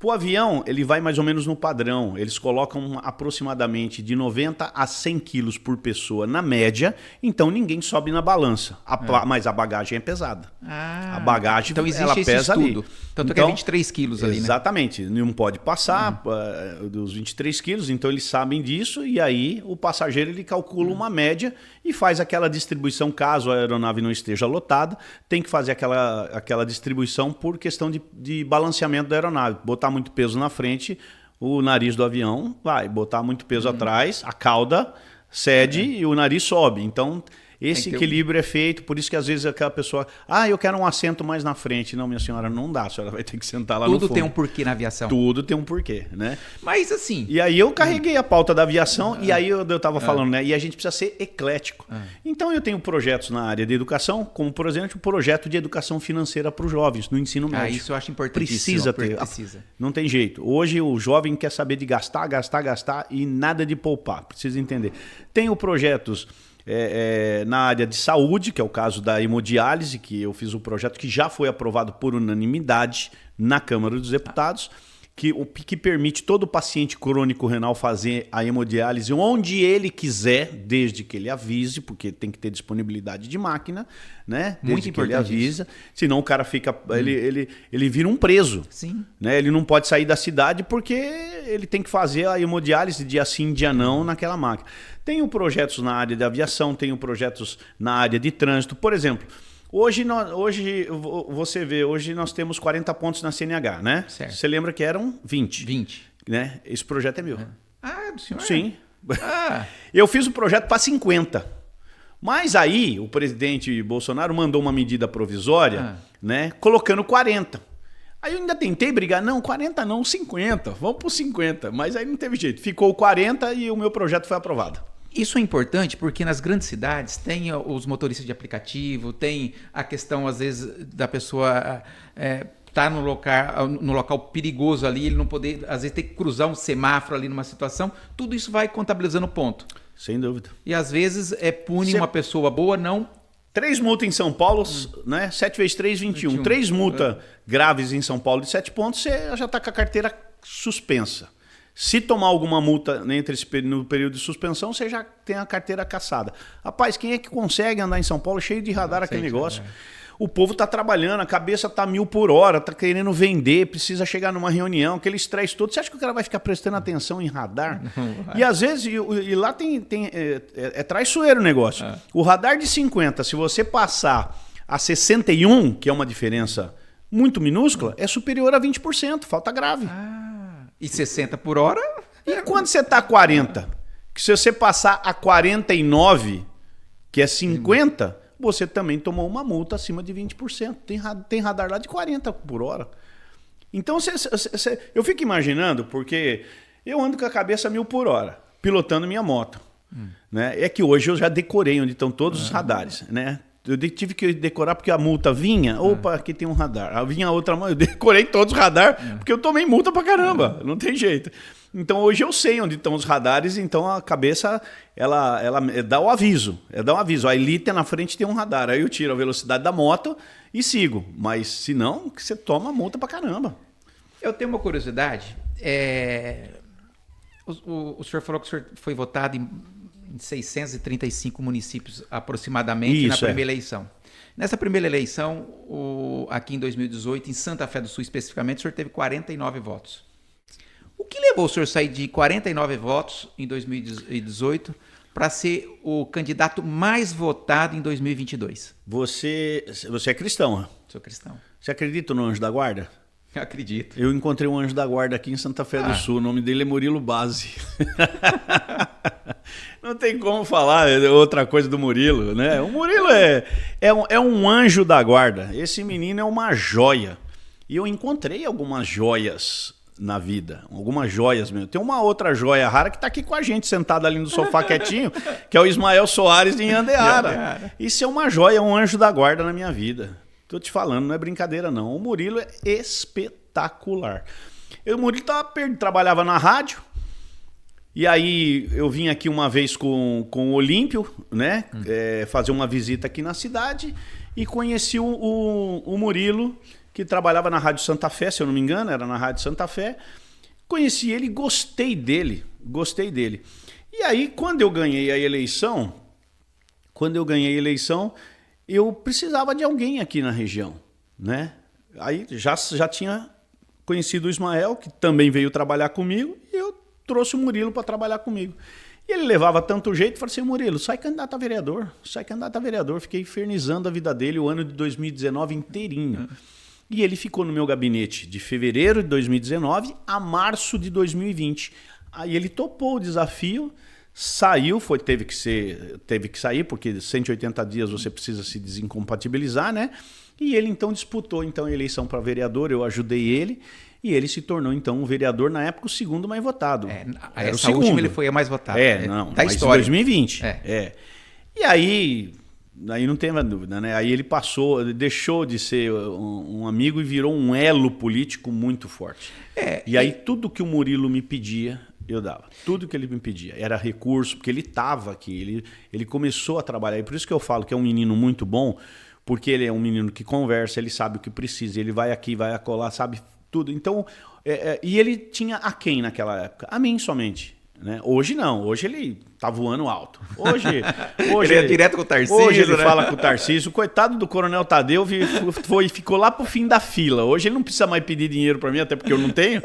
O avião, ele vai mais ou menos no padrão. Eles colocam aproximadamente de 90 a 100 quilos por pessoa na média, então ninguém sobe na balança. Mas a bagagem é pesada. A bagagem, então existe ela esse pesa estudo. ali. Tanto que é 23 quilos ali, né? Exatamente. Não pode passar dos 23 quilos, então eles sabem disso e aí o passageiro ele calcula uma média e faz aquela distribuição, caso a aeronave não esteja lotada, tem que fazer aquela distribuição por questão de balanceamento da aeronave. Botar muito peso na frente, o nariz do avião vai. Botar muito peso atrás, a cauda cede e o nariz sobe. Então, esse equilíbrio é feito, por isso que às vezes aquela pessoa... eu quero um assento mais na frente. Não, minha senhora, não dá. A senhora vai ter que sentar lá no fundo. Tudo tem um porquê na aviação. Tudo tem um porquê, né? Mas assim... E aí eu carreguei a pauta da aviação e aí eu tava falando, né? E a gente precisa ser eclético. Então eu tenho projetos na área de educação, como por exemplo o projeto de educação financeira para os jovens, no ensino médio. Isso eu acho importantíssimo. Precisa ter. Não tem jeito. Hoje o jovem quer saber de gastar e nada de poupar. Precisa entender. Tenho projetos... na área de saúde, que é o caso da hemodiálise, que eu fiz um projeto que já foi aprovado por unanimidade na Câmara dos Deputados, que permite todo paciente crônico renal fazer a hemodiálise onde ele quiser, desde que ele avise, porque tem que ter disponibilidade de máquina, né? Desde Muito que ele importante avisa. Senão o cara fica. Ele vira um preso. Sim. Né? Ele não pode sair da cidade porque ele tem que fazer a hemodiálise dia sim, dia não naquela máquina. Tenho projetos na área de aviação, tenho projetos na área de trânsito. Por exemplo, hoje você vê, hoje nós temos 40 pontos na CNH, né? Certo. Você lembra que eram 20. 20. Né? Esse projeto é meu. É do senhor? Sim. Eu fiz o projeto para 50. Mas aí o presidente Bolsonaro mandou uma medida provisória, né, colocando 40. Aí eu ainda tentei brigar, não, 40 não, 50, vamos para 50. Mas aí não teve jeito, ficou 40 e o meu projeto foi aprovado. Isso é importante porque nas grandes cidades tem os motoristas de aplicativo, tem a questão, às vezes, da pessoa estar no local perigoso ali, ele não poder, às vezes, ter que cruzar um semáforo ali numa situação. Tudo isso vai contabilizando ponto. Sem dúvida. E às vezes pune uma pessoa boa, não... 3 multas em São Paulo, né? 7 vezes 3, 21. 3 multas graves em São Paulo de 7 pontos, você já está com a carteira suspensa. Se tomar alguma multa no período de suspensão, você já tem a carteira cassada. Rapaz, quem é que consegue andar em São Paulo cheio de radar aquele negócio? O povo está trabalhando, a cabeça está 1000 por hora, está querendo vender, precisa chegar numa reunião, aquele estresse todo. Você acha que o cara vai ficar prestando atenção em radar? E às vezes, e lá é traiçoeiro o negócio. O radar de 50, se você passar a 61, que é uma diferença muito minúscula, é superior a 20%, falta grave. E 60 por hora? E quando você está a 40? Que se você passar a 49, que é 50, você também tomou uma multa acima de 20%. Tem radar lá de 40 por hora. Então, eu fico imaginando, porque eu ando com a cabeça 1000 por hora, pilotando minha moto. Né? É que hoje eu já decorei onde estão todos os radares, né? Eu tive que decorar porque a multa vinha. Opa, aqui tem um radar. Vinha outra mão, eu decorei todos os radares porque eu tomei multa pra caramba. Não tem jeito. Então hoje eu sei onde estão os radares, então a cabeça ela dá o aviso. Dá um aviso. A elite na frente tem um radar. Aí eu tiro a velocidade da moto e sigo. Mas se não, você toma multa pra caramba. Eu tenho uma curiosidade. O senhor falou que o senhor foi votado em 635 municípios aproximadamente na primeira eleição. Nessa primeira eleição, aqui em 2018, em Santa Fé do Sul especificamente, o senhor teve 49 votos. O que levou o senhor a sair de 49 votos em 2018 para ser o candidato mais votado em 2022? Você é cristão? Sou cristão. Você acredita no anjo da guarda? Eu acredito. Eu encontrei um anjo da guarda aqui em Santa Fé do Sul. O nome dele é Murilo Base. Não tem como falar outra coisa do Murilo, né? O Murilo é um anjo da guarda. Esse menino é uma joia. E eu encontrei algumas joias na vida. Algumas joias mesmo. Tem uma outra joia rara que está aqui com a gente, sentado ali no sofá quietinho, que é o Ismael Soares de Andeara. Isso é uma joia, um anjo da guarda na minha vida. Tô te falando, não é brincadeira não. O Murilo é espetacular. O Murilo trabalhava na rádio, e aí eu vim aqui uma vez com o Olímpio, né? Fazer uma visita aqui na cidade, e conheci o Murilo, que trabalhava na Rádio Santa Fé, se eu não me engano, era na Rádio Santa Fé. Conheci ele, gostei dele. E aí, quando eu ganhei a eleição, eu precisava de alguém aqui na região, né? Aí já tinha conhecido o Ismael, que também veio trabalhar comigo, e eu trouxe o Murilo para trabalhar comigo. E ele levava tanto jeito, falei assim, Murilo, sai candidato a vereador. Fiquei infernizando a vida dele o ano de 2019 inteirinho. E ele ficou no meu gabinete de fevereiro de 2019 a março de 2020. Aí ele topou o desafio, saiu, teve que sair, porque 180 dias você precisa se desincompatibilizar, né? E ele então disputou a eleição para vereador, eu ajudei ele, e ele se tornou então um vereador, na época, o segundo mais votado. Essa última ele foi a mais votada. Da história. 2020. E aí não tem mais dúvida, né? Aí ele deixou de ser um amigo e virou um elo político muito forte. E aí tudo que o Murilo me pedia, eu dava. Tudo que ele me pedia. Era recurso, porque ele estava aqui, ele começou a trabalhar. E por isso que eu falo que é um menino muito bom, porque ele é um menino que conversa, ele sabe o que precisa, ele vai aqui, vai acolá, sabe tudo. Então, e ele tinha a quem naquela época? A mim somente. Né? Hoje não, hoje ele tá voando alto. Hoje ele é direto com o Tarcísio. Hoje ele fala com o Tarcísio. O coitado do Coronel Tadeu ficou lá pro fim da fila. Hoje ele não precisa mais pedir dinheiro para mim, até porque eu não tenho.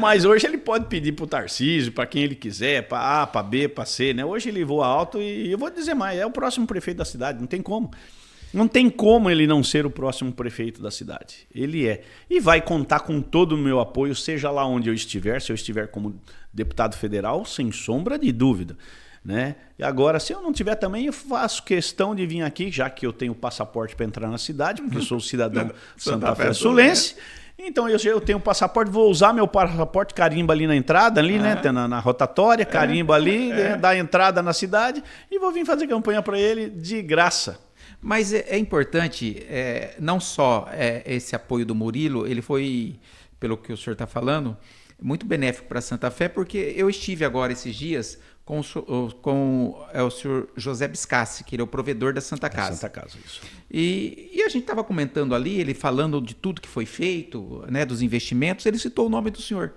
Mas hoje ele pode pedir pro Tarcísio, para quem ele quiser, para A, para B, para C. Né? Hoje ele voa alto e eu vou dizer mais, é o próximo prefeito da cidade, não tem como. Não tem como ele não ser o próximo prefeito da cidade. Ele é. E vai contar com todo o meu apoio, seja lá onde eu estiver, se eu estiver como deputado federal, sem sombra de dúvida. Né? E agora, se eu não tiver também, eu faço questão de vir aqui, já que eu tenho passaporte para entrar na cidade, porque eu sou cidadão Santa Fé Sulense. Então eu tenho passaporte, vou usar meu passaporte, carimba ali na entrada, ali, né? Na rotatória, carimba ali, dá a entrada na cidade e vou vir fazer campanha para ele de graça. Mas é importante, não só esse apoio do Murilo, ele foi, pelo que o senhor está falando, muito benéfico para Santa Fé, porque eu estive agora esses dias com o senhor José Biscassi, que ele é o provedor da Santa Casa. Santa Casa, isso. E a gente estava comentando ali, ele falando de tudo que foi feito, né, dos investimentos, ele citou o nome do senhor.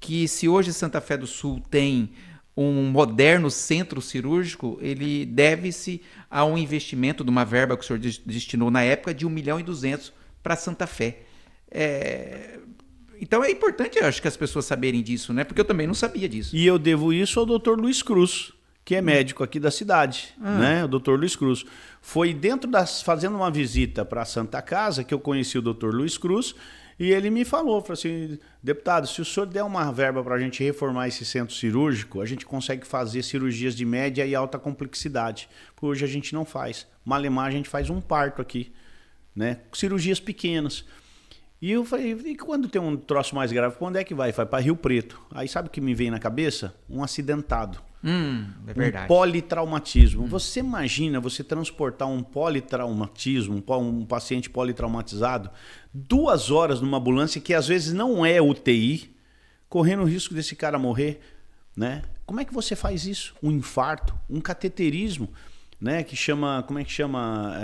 Que se hoje Santa Fé do Sul tem um moderno centro cirúrgico, ele deve-se a um investimento de uma verba que o senhor destinou na época de 1,2 milhão para Santa Fé. Então é importante, eu acho, que as pessoas saberem disso, né? Porque eu também não sabia disso. E eu devo isso ao Dr. Luiz Cruz, que é médico aqui da cidade, né? O Dr. Luiz Cruz. Foi fazendo uma visita para a Santa Casa que eu conheci o Dr. Luiz Cruz. E ele me falou assim, deputado, se o senhor der uma verba para a gente reformar esse centro cirúrgico, a gente consegue fazer cirurgias de média e alta complexidade. Porque hoje a gente não faz. Malemar a gente faz um parto aqui, né? Cirurgias pequenas. E eu falei, e quando tem um troço mais grave, para onde é que vai? Vai para Rio Preto. Aí sabe o que me vem na cabeça? Um acidentado. É verdade. Um politraumatismo. Você imagina você transportar um politraumatismo, um paciente politraumatizado, 2 horas numa ambulância que às vezes não é UTI, correndo o risco desse cara morrer, né? Como é que você faz isso? Um infarto, um cateterismo, né? Que chama, como é que chama?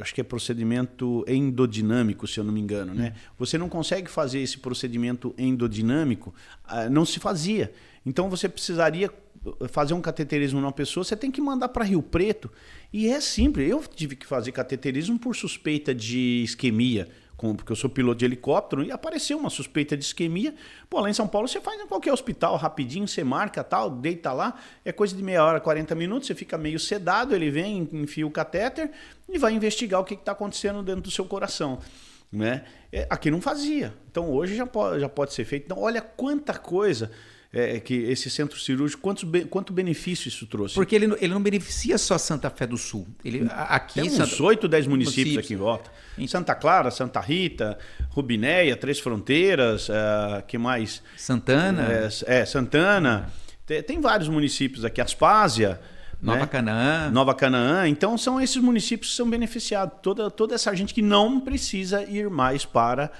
Acho que é procedimento endodinâmico, se eu não me engano, né? Você não consegue fazer esse procedimento endodinâmico, não se fazia. Então você precisaria fazer um cateterismo numa pessoa, você tem que mandar para Rio Preto. E é simples, eu tive que fazer cateterismo por suspeita de isquemia, porque eu sou piloto de helicóptero, e apareceu uma suspeita de isquemia. Pô, lá em São Paulo você faz em qualquer hospital, rapidinho, você marca, tal, deita lá, é coisa de meia hora, 40 minutos, você fica meio sedado, ele vem, enfia o catéter e vai investigar o que está acontecendo dentro do seu coração. Né? Aqui não fazia, então hoje já pode ser feito. Então olha quanta coisa... que esse centro cirúrgico, quanto benefício isso trouxe? Porque ele não beneficia só Santa Fé do Sul. Aqui tem uns 8, 10 municípios aqui em volta. Santa Clara, Santa Rita, Rubinéia, Três Fronteiras, que mais? Santana. Santana. Tem vários municípios aqui, Aspásia. Nova Canaã. Nova Canaã. Então são esses municípios que são beneficiados. Toda essa gente que não precisa ir mais para...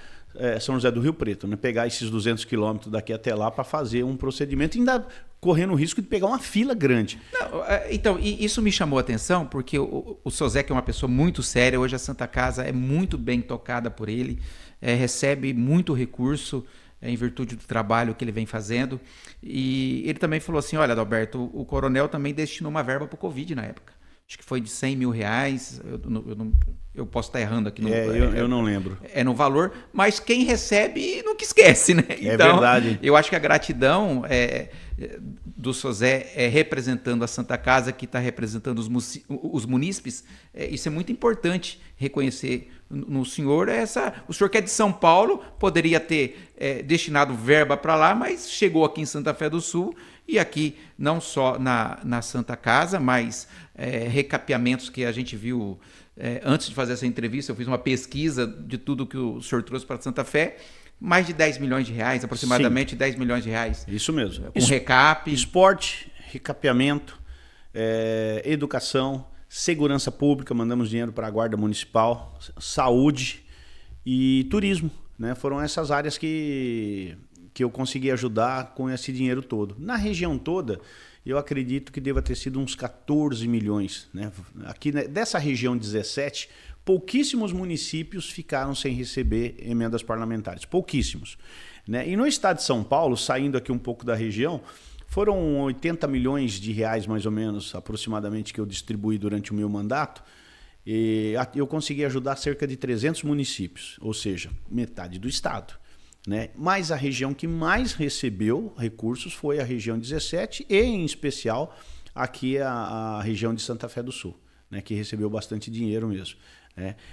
São José do Rio Preto, né? Pegar esses 200 quilômetros daqui até lá para fazer um procedimento, ainda correndo o risco de pegar uma fila grande. Não, então, isso me chamou a atenção, porque o Sozek é uma pessoa muito séria, hoje a Santa Casa é muito bem tocada por ele, recebe muito recurso em virtude do trabalho que ele vem fazendo, e ele também falou assim, olha, Adalberto, o coronel também destinou uma verba para o Covid na época. Acho que foi de R$100 mil, eu posso estar errando aqui. Eu não lembro. É no valor, mas quem recebe nunca esquece, né? Então, verdade. Eu acho que a gratidão do Sozé representando a Santa Casa, que está representando os munícipes, isso é muito importante reconhecer no senhor. O senhor que é de São Paulo, poderia ter destinado verba para lá, mas chegou aqui em Santa Fé do Sul, e aqui não só na Santa Casa, mas recapeamentos que a gente viu antes de fazer essa entrevista, eu fiz uma pesquisa de tudo que o senhor trouxe para Santa Fé, mais de R$10 milhões, aproximadamente. Sim. R$10 milhões. Isso mesmo. Com recap. Esporte, recapeamento, educação, segurança pública, mandamos dinheiro para a Guarda Municipal, saúde e turismo, né? Foram essas áreas que eu consegui ajudar com esse dinheiro todo. Na região toda, eu acredito que deva ter sido uns 14 milhões. Né? Aqui dessa região 17, pouquíssimos municípios ficaram sem receber emendas parlamentares. Pouquíssimos. Né? E no estado de São Paulo, saindo aqui um pouco da região, foram 80 milhões de reais, mais ou menos, aproximadamente, que eu distribuí durante o meu mandato. E eu consegui ajudar cerca de 300 municípios, ou seja, metade do estado. Né? Mas a região que mais recebeu recursos foi a região 17 e, em especial, aqui a região de Santa Fé do Sul, né? Que recebeu bastante dinheiro mesmo.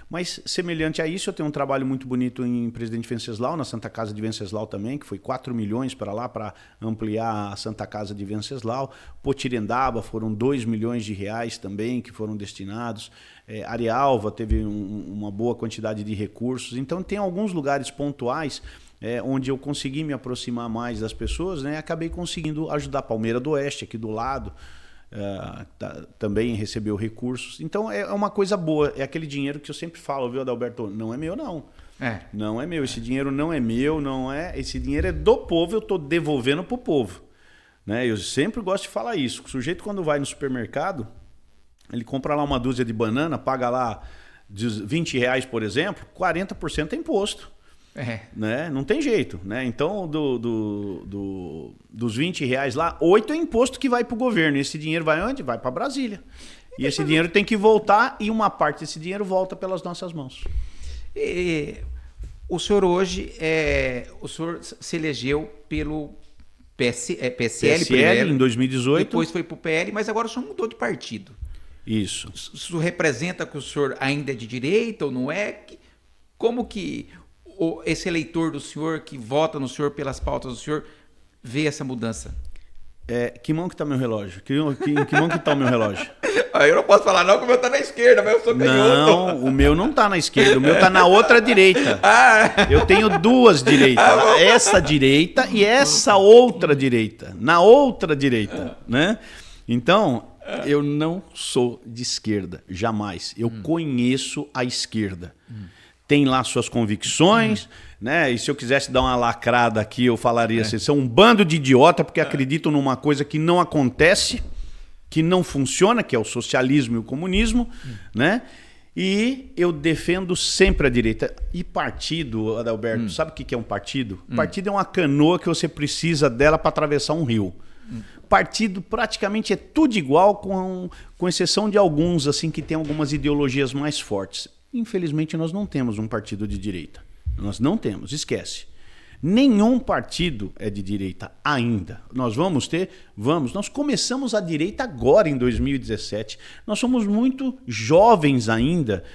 Mas, semelhante a isso, eu tenho um trabalho muito bonito em Presidente Venceslau, na Santa Casa de Venceslau também, que foi 4 milhões para lá, para ampliar a Santa Casa de Venceslau. Potirendaba foram 2 milhões de reais também, que foram destinados. Arialva teve uma boa quantidade de recursos. Então, tem alguns lugares pontuais onde eu consegui me aproximar mais das pessoas, né? Acabei conseguindo ajudar Palmeira do Oeste, aqui do lado, também recebeu recursos. Então é uma coisa boa, é aquele dinheiro que eu sempre falo, viu, Adalberto? Não é meu, não. Não é meu, esse dinheiro não é meu, esse dinheiro é do povo, eu estou devolvendo para o povo. Né? Eu sempre gosto de falar isso. O sujeito, quando vai no supermercado, ele compra lá uma dúzia de banana, paga lá R$20, por exemplo, 40% é imposto. Né? Não tem jeito, né? Então, dos R$20 lá, 8 é imposto que vai para o governo. Esse dinheiro vai onde? Vai para Brasília. E esse dinheiro tem que voltar, e uma parte desse dinheiro volta pelas nossas mãos. O senhor hoje, o senhor se elegeu pelo PSL primeiro, em 2018. Depois foi para o PL, mas agora o senhor mudou de partido. Isso. Isso representa que o senhor ainda é de direita ou não é? Como que esse eleitor do senhor, que vota no senhor pelas pautas do senhor, vê essa mudança? Que mão que tá meu relógio? Que mão que tá o meu relógio? Eu não posso falar não, porque o meu tá na esquerda, mas eu sou canhoto. Não, o meu não tá na esquerda, o meu tá na outra direita. Eu tenho duas direitas, essa direita e essa outra direita, na outra direita, né? Então, eu não sou de esquerda, jamais. Eu conheço a esquerda. Tem lá suas convicções, né? E se eu quisesse dar uma lacrada aqui, eu falaria assim, são um bando de idiota porque acreditam numa coisa que não acontece, que não funciona, que é o socialismo e o comunismo, né? E eu defendo sempre a direita. E partido, Adalberto, sabe o que é um partido? Partido é uma canoa que você precisa dela para atravessar um rio. Partido praticamente é tudo igual, com exceção de alguns assim que tem algumas ideologias mais fortes. Infelizmente, nós não temos um partido de direita. Nós não temos, esquece. Nenhum partido é de direita ainda. Nós vamos ter? Vamos. Nós começamos a direita agora, em 2017. Nós somos muito jovens ainda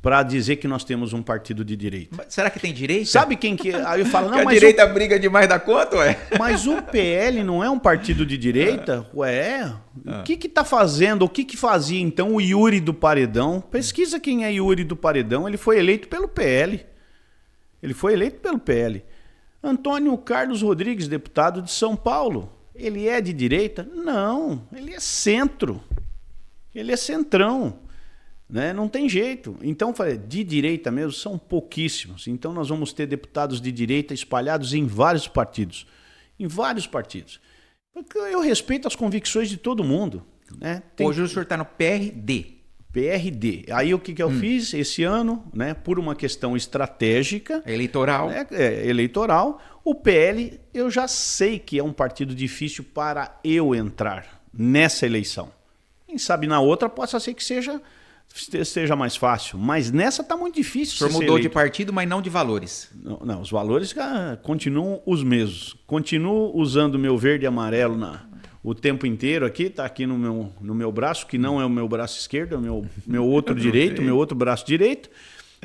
para dizer que nós temos um partido de direita. Mas será que tem direita? Sabe quem que... Aí eu falo, não, mas a direita briga demais da conta, ué? Mas o PL não é um partido de direita? Ué, o que está fazendo? O que fazia então o Yuri do Paredão? Pesquisa quem é Yuri do Paredão. Ele foi eleito pelo PL. Ele foi eleito pelo PL. Antônio Carlos Rodrigues, deputado de São Paulo. Ele é de direita? Não, ele é centro. Ele é centrão. Né? Não tem jeito. Então, de direita mesmo, são pouquíssimos. Então, nós vamos ter deputados de direita espalhados em vários partidos. Em vários partidos. Porque eu respeito as convicções de todo mundo. Né? Hoje o senhor está no PRD. PRD. Aí o que eu fiz esse ano, né, por uma questão estratégica... Eleitoral. Né, eleitoral. O PL, eu já sei que é um partido difícil para eu entrar nessa eleição. Quem sabe na outra possa ser que seja mais fácil. Mas nessa está muito difícil. O senhor mudou de partido, mas não de valores. Não, os valores continuam os mesmos. Continuo usando meu verde e amarelo o tempo inteiro aqui, está aqui no meu braço, que não é o meu braço esquerdo, é o meu outro direito, meu outro braço direito,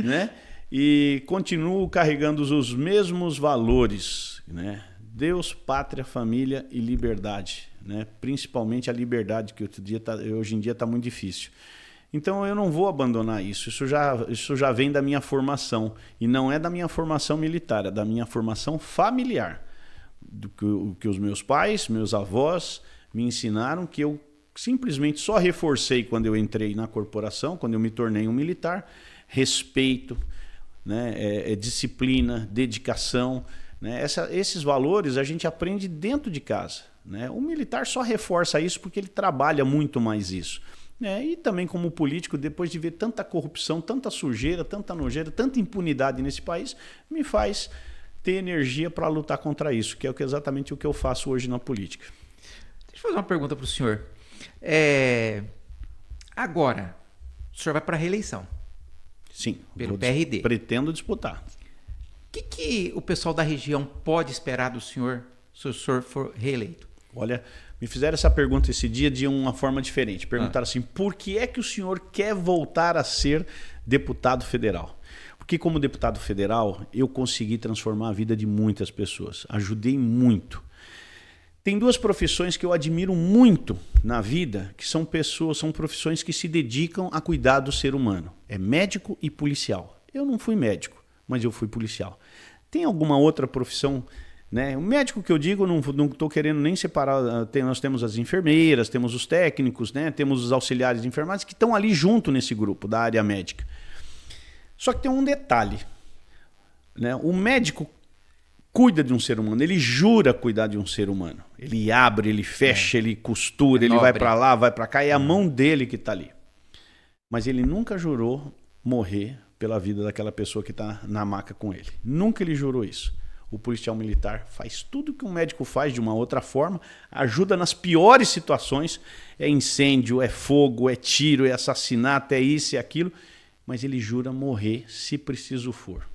né? E continuo carregando os mesmos valores, né? Deus, pátria, família e liberdade, né? Principalmente a liberdade, que hoje em dia está muito difícil. Então eu não vou abandonar isso. Isso já vem da minha formação. E não é da minha formação militar, é da minha formação familiar. Do que os meus pais, meus avós me ensinaram, que eu simplesmente só reforcei quando eu entrei na corporação, quando eu me tornei um militar. Respeito, né? Disciplina, dedicação. Né? Esses valores a gente aprende dentro de casa. Né? O militar só reforça isso porque ele trabalha muito mais isso. E também como político, depois de ver tanta corrupção, tanta sujeira, tanta nojeira, tanta impunidade nesse país, me faz ter energia para lutar contra isso, que é exatamente o que eu faço hoje na política. Deixa eu fazer uma pergunta para o senhor. Agora, o senhor vai para a reeleição. Sim. Pelo PRD. Pretendo disputar. O que o pessoal da região pode esperar do senhor se o senhor for reeleito? Olha, me fizeram essa pergunta esse dia de uma forma diferente. Perguntaram assim, por que é que o senhor quer voltar a ser deputado federal? Porque como deputado federal, eu consegui transformar a vida de muitas pessoas. Ajudei muito. Tem duas profissões que eu admiro muito na vida, que são profissões que se dedicam a cuidar do ser humano. É médico e policial. Eu não fui médico, mas eu fui policial. Tem alguma outra profissão? Né? O médico que eu digo, não estou querendo nem separar, nós temos as enfermeiras, temos os técnicos, né? Temos os auxiliares de enfermagem que estão ali junto nesse grupo da área médica. Só que tem um detalhe, né? O médico cuida de um ser humano, ele jura cuidar de um ser humano. Ele abre, ele fecha, ele costura, ele vai para lá, vai para cá, é a mão dele que está ali. Mas ele nunca jurou morrer pela vida daquela pessoa que está na maca com ele. Nunca ele jurou isso. O policial militar faz tudo que um médico faz de uma outra forma, ajuda nas piores situações, é incêndio, é fogo, é tiro, é assassinato, é isso e aquilo, mas ele jura morrer se preciso for.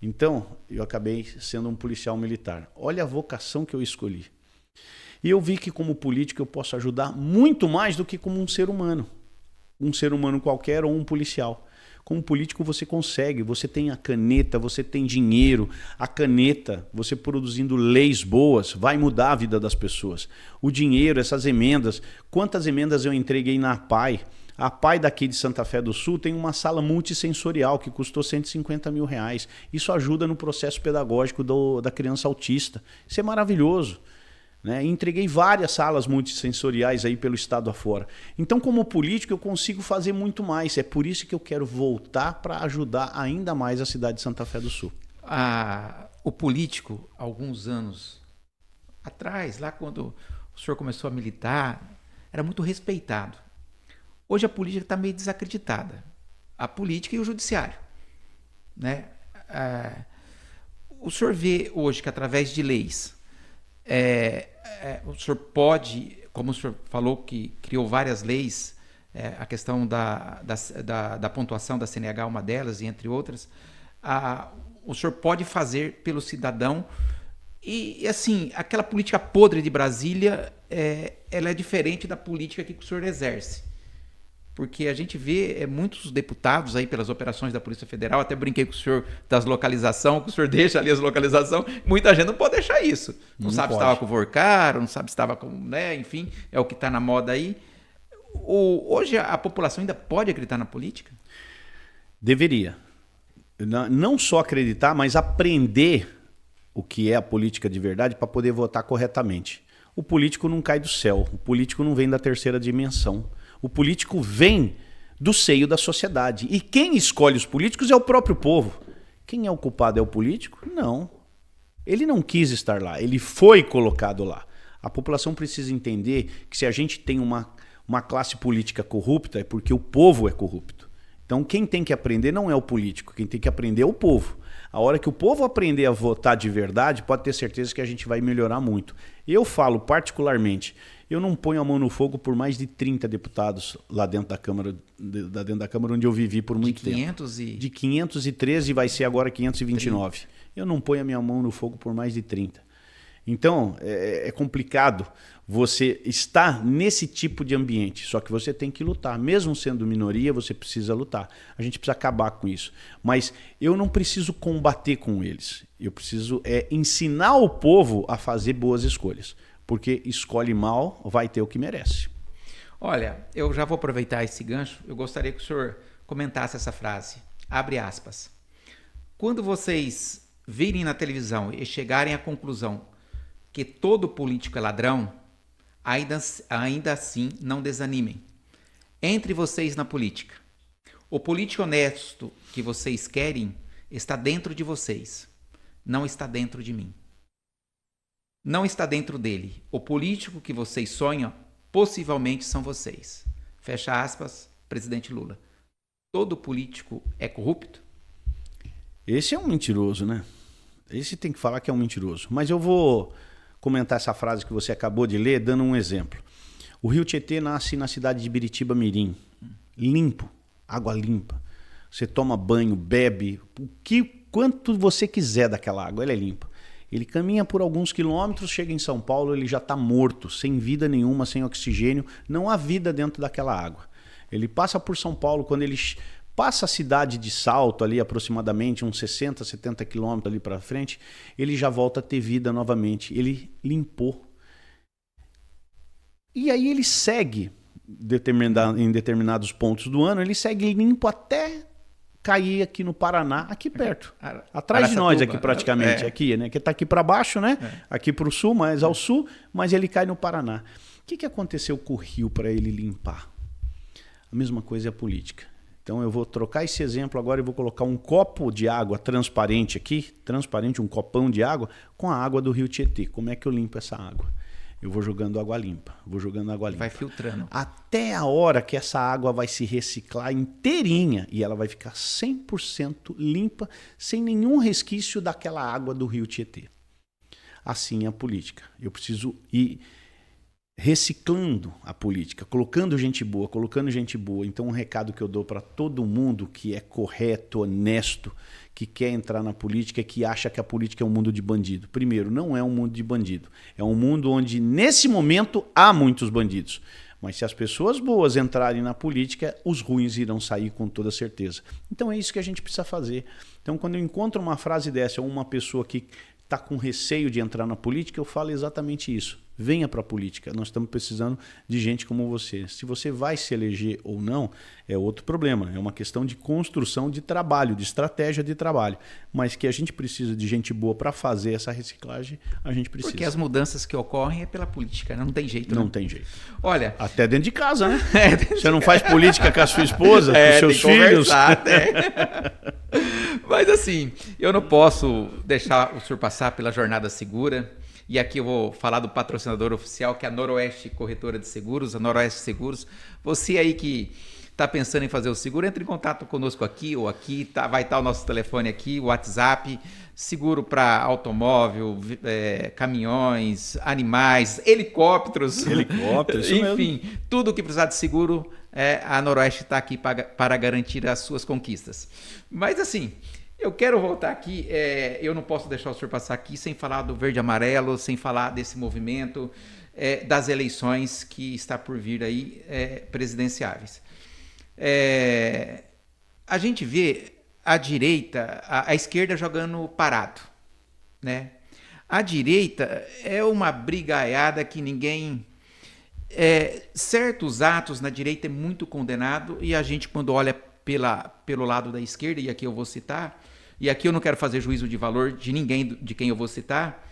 Então, eu acabei sendo um policial militar. Olha a vocação que eu escolhi. E eu vi que como político eu posso ajudar muito mais do que como um ser humano. Um ser humano qualquer ou um policial. Como político você consegue, você tem a caneta, você tem dinheiro. A caneta, você produzindo leis boas, vai mudar a vida das pessoas. O dinheiro, essas emendas. Quantas emendas eu entreguei na APAI? A APAI daqui de Santa Fé do Sul tem uma sala multissensorial que custou R$150 mil. Isso ajuda no processo pedagógico da criança autista. Isso é maravilhoso. Né? Entreguei várias salas multissensoriais aí pelo estado afora. Então, como político, eu consigo fazer muito mais. É por isso que eu quero voltar para ajudar ainda mais a cidade de Santa Fé do Sul. O político, alguns anos atrás, lá quando o senhor começou a militar, era muito respeitado. Hoje a política está meio desacreditada. A política e o judiciário. Né? O senhor vê hoje que através de leis, o senhor pode, como o senhor falou que criou várias leis, a questão da pontuação da CNH, uma delas, e entre outras, o senhor pode fazer pelo cidadão. E assim, aquela política podre de Brasília, ela é diferente da política que o senhor exerce. Porque a gente vê muitos deputados aí pelas operações da Polícia Federal, até brinquei com o senhor das localizações, que o senhor deixa ali as localizações, muita gente não pode deixar isso. Não sabe se estava com o Vorcaro, não sabe se estava com, né, enfim, é o que está na moda aí. Hoje a população ainda pode acreditar na política? Deveria. Não só acreditar, mas aprender o que é a política de verdade para poder votar corretamente. O político não cai do céu, o político não vem da terceira dimensão. O político vem do seio da sociedade. E quem escolhe os políticos é o próprio povo. Quem é o culpado é o político? Não. Ele não quis estar lá, ele foi colocado lá. A população precisa entender que se a gente tem uma classe política corrupta é porque o povo é corrupto. Então quem tem que aprender não é o político, quem tem que aprender é o povo. A hora que o povo aprender a votar de verdade, pode ter certeza que a gente vai melhorar muito. Eu falo particularmente, eu não ponho a mão no fogo por mais de 30 deputados lá dentro da Câmara, onde eu vivi por muito tempo. De 513 vai ser agora 529. 30. Eu não ponho a minha mão no fogo por mais de 30. Então, é complicado você estar nesse tipo de ambiente, só que você tem que lutar. Mesmo sendo minoria, você precisa lutar. A gente precisa acabar com isso. Mas eu não preciso combater com eles. Eu preciso ensinar o povo a fazer boas escolhas. Porque escolhe mal, vai ter o que merece. Olha, eu já vou aproveitar esse gancho. Eu gostaria que o senhor comentasse essa frase. Abre aspas. Quando vocês virem na televisão e chegarem à conclusão que todo político é ladrão, ainda assim não desanimem. Entre vocês na política. O político honesto que vocês querem está dentro de vocês, não está dentro de mim. Não está dentro dele. O político que vocês sonham, possivelmente são vocês. Fecha aspas, presidente Lula. Todo político é corrupto? Esse é um mentiroso, né? Esse tem que falar que é um mentiroso. Mas eu vou comentar essa frase que você acabou de ler, dando um exemplo. O rio Tietê nasce na cidade de Biritiba Mirim. Limpo, água limpa. Você toma banho, bebe, quanto você quiser daquela água, ela é limpa. Ele caminha por alguns quilômetros, chega em São Paulo, ele já está morto, sem vida nenhuma, sem oxigênio, não há vida dentro daquela água. Ele passa por São Paulo, quando ele passa a cidade de Salto, ali aproximadamente uns 60, 70 quilômetros ali para frente, ele já volta a ter vida novamente. Ele limpou. E aí ele segue, em determinados pontos do ano, ele segue limpo até cair aqui no Paraná, aqui perto. Atrás de nós aqui praticamente, aqui, né? Que está aqui para baixo, né? Aqui para o sul, mais ao sul, mas ele cai no Paraná. O que aconteceu com o rio para ele limpar? A mesma coisa é a política. Então eu vou trocar esse exemplo agora e vou colocar um copo de água transparente aqui, um copão de água, com a água do rio Tietê. Como é que eu limpo essa água? Eu vou jogando água limpa, Vai filtrando. Até a hora que essa água vai se reciclar inteirinha e ela vai ficar 100% limpa, sem nenhum resquício daquela água do rio Tietê. Assim é a política. Eu preciso ir reciclando a política, colocando gente boa. Então um recado que eu dou para todo mundo que é correto, honesto, que quer entrar na política, que acha que a política é um mundo de bandido. Primeiro, não é um mundo de bandido. É um mundo onde, nesse momento, há muitos bandidos. Mas se as pessoas boas entrarem na política, os ruins irão sair com toda certeza. Então é isso que a gente precisa fazer. Então quando eu encontro uma frase dessa, ou uma pessoa que está com receio de entrar na política, eu falo exatamente isso. Venha para a política, nós estamos precisando de gente como você. Se você vai se eleger ou não, é outro problema. É uma questão de construção de trabalho, de estratégia de trabalho. Mas que a gente precisa de gente boa para fazer essa reciclagem, a gente precisa. Porque as mudanças que ocorrem é pela política, né? Não tem jeito. Não tem jeito. Olha, até dentro de casa, né? Você não faz política com a sua esposa, com os seus filhos. Mas assim, eu não posso deixar o senhor passar pela Jornada Segura. E aqui eu vou falar do patrocinador oficial, que é a Noroeste Corretora de Seguros, a Noroeste Seguros. Você aí que está pensando em fazer o seguro, entre em contato conosco aqui ou aqui. Vai estar o nosso telefone aqui, o WhatsApp. Seguro para automóvel, caminhões, animais, helicópteros. Isso enfim, mesmo. Tudo que precisar de seguro, a Noroeste está aqui para garantir as suas conquistas. Mas assim, eu quero voltar aqui, eu não posso deixar o senhor passar aqui sem falar do verde e amarelo, sem falar desse movimento, das eleições que está por vir aí, presidenciáveis. A gente vê a direita, a esquerda jogando parado, né? A direita é uma brigaiada que ninguém... certos atos na direita é muito condenado, e a gente, quando olha pelo lado da esquerda, e aqui eu vou citar, e aqui eu não quero fazer juízo de valor de ninguém de quem eu vou citar,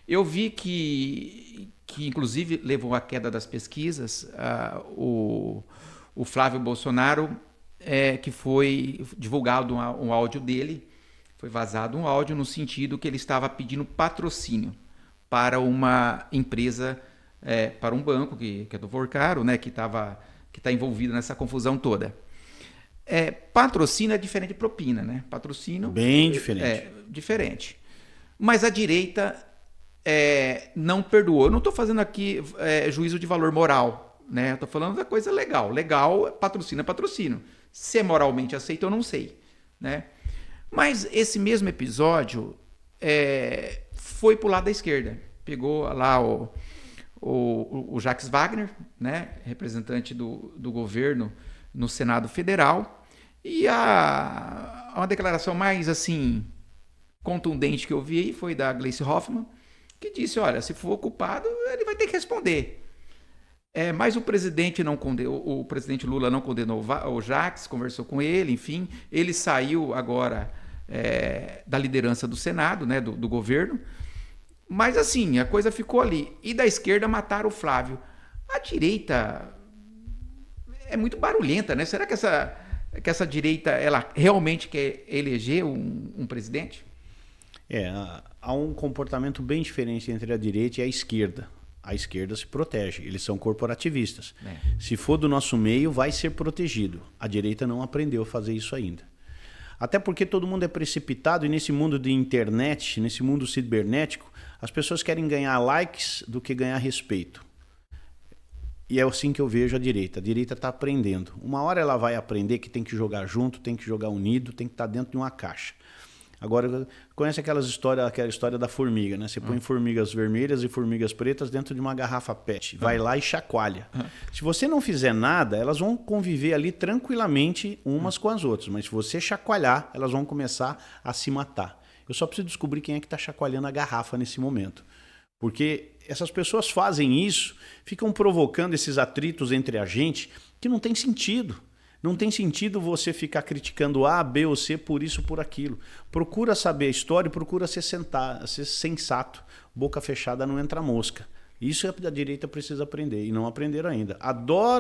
eu vi que inclusive levou à queda das pesquisas, o Flávio Bolsonaro, que foi divulgado um áudio dele, foi vazado um áudio no sentido que ele estava pedindo patrocínio para uma empresa, para um banco que é do Vorcaro, né, que está envolvido nessa confusão toda. Patrocínio é diferente de propina, né? Patrocínio bem diferente. Diferente. Mas a direita não perdoou. Eu não estou fazendo aqui juízo de valor moral, né? Estou falando da coisa legal. Legal, patrocínio é patrocínio. Se é moralmente aceito, eu não sei, né? Mas esse mesmo episódio foi para o lado da esquerda. Pegou lá o Jacques Wagner, né? Representante do governo no Senado Federal, e uma declaração mais assim contundente que eu vi foi da Gleice Hoffmann, que disse, olha, se for culpado, ele vai ter que responder. Mas o presidente o presidente Lula não condenou o Jacques, conversou com ele, enfim, ele saiu agora da liderança do Senado, né, do governo, mas assim, a coisa ficou ali. E da esquerda mataram o Flávio. A direita é muito barulhenta, né? Será que essa direita ela realmente quer eleger um presidente? Há um comportamento bem diferente entre a direita e a esquerda. A esquerda se protege, eles são corporativistas. Se for do nosso meio, vai ser protegido. A direita não aprendeu a fazer isso ainda. Até porque todo mundo é precipitado e nesse mundo de internet, nesse mundo cibernético, as pessoas querem ganhar likes do que ganhar respeito. E é assim que eu vejo a direita. A direita está aprendendo. Uma hora ela vai aprender que tem que jogar junto, tem que jogar unido, tem que estar dentro de uma caixa. Agora, conhece aquela história da formiga, né? Você põe formigas vermelhas e formigas pretas dentro de uma garrafa PET. Vai lá e chacoalha. Se você não fizer nada, elas vão conviver ali tranquilamente umas com as outras. Mas se você chacoalhar, elas vão começar a se matar. Eu só preciso descobrir quem é que está chacoalhando a garrafa nesse momento. Porque essas pessoas fazem isso, ficam provocando esses atritos entre a gente que não tem sentido. Não tem sentido você ficar criticando A, B ou C por isso ou por aquilo. Procura saber a história e procura ser sensato. Boca fechada não entra mosca. Isso a direita precisa aprender e não aprenderam ainda.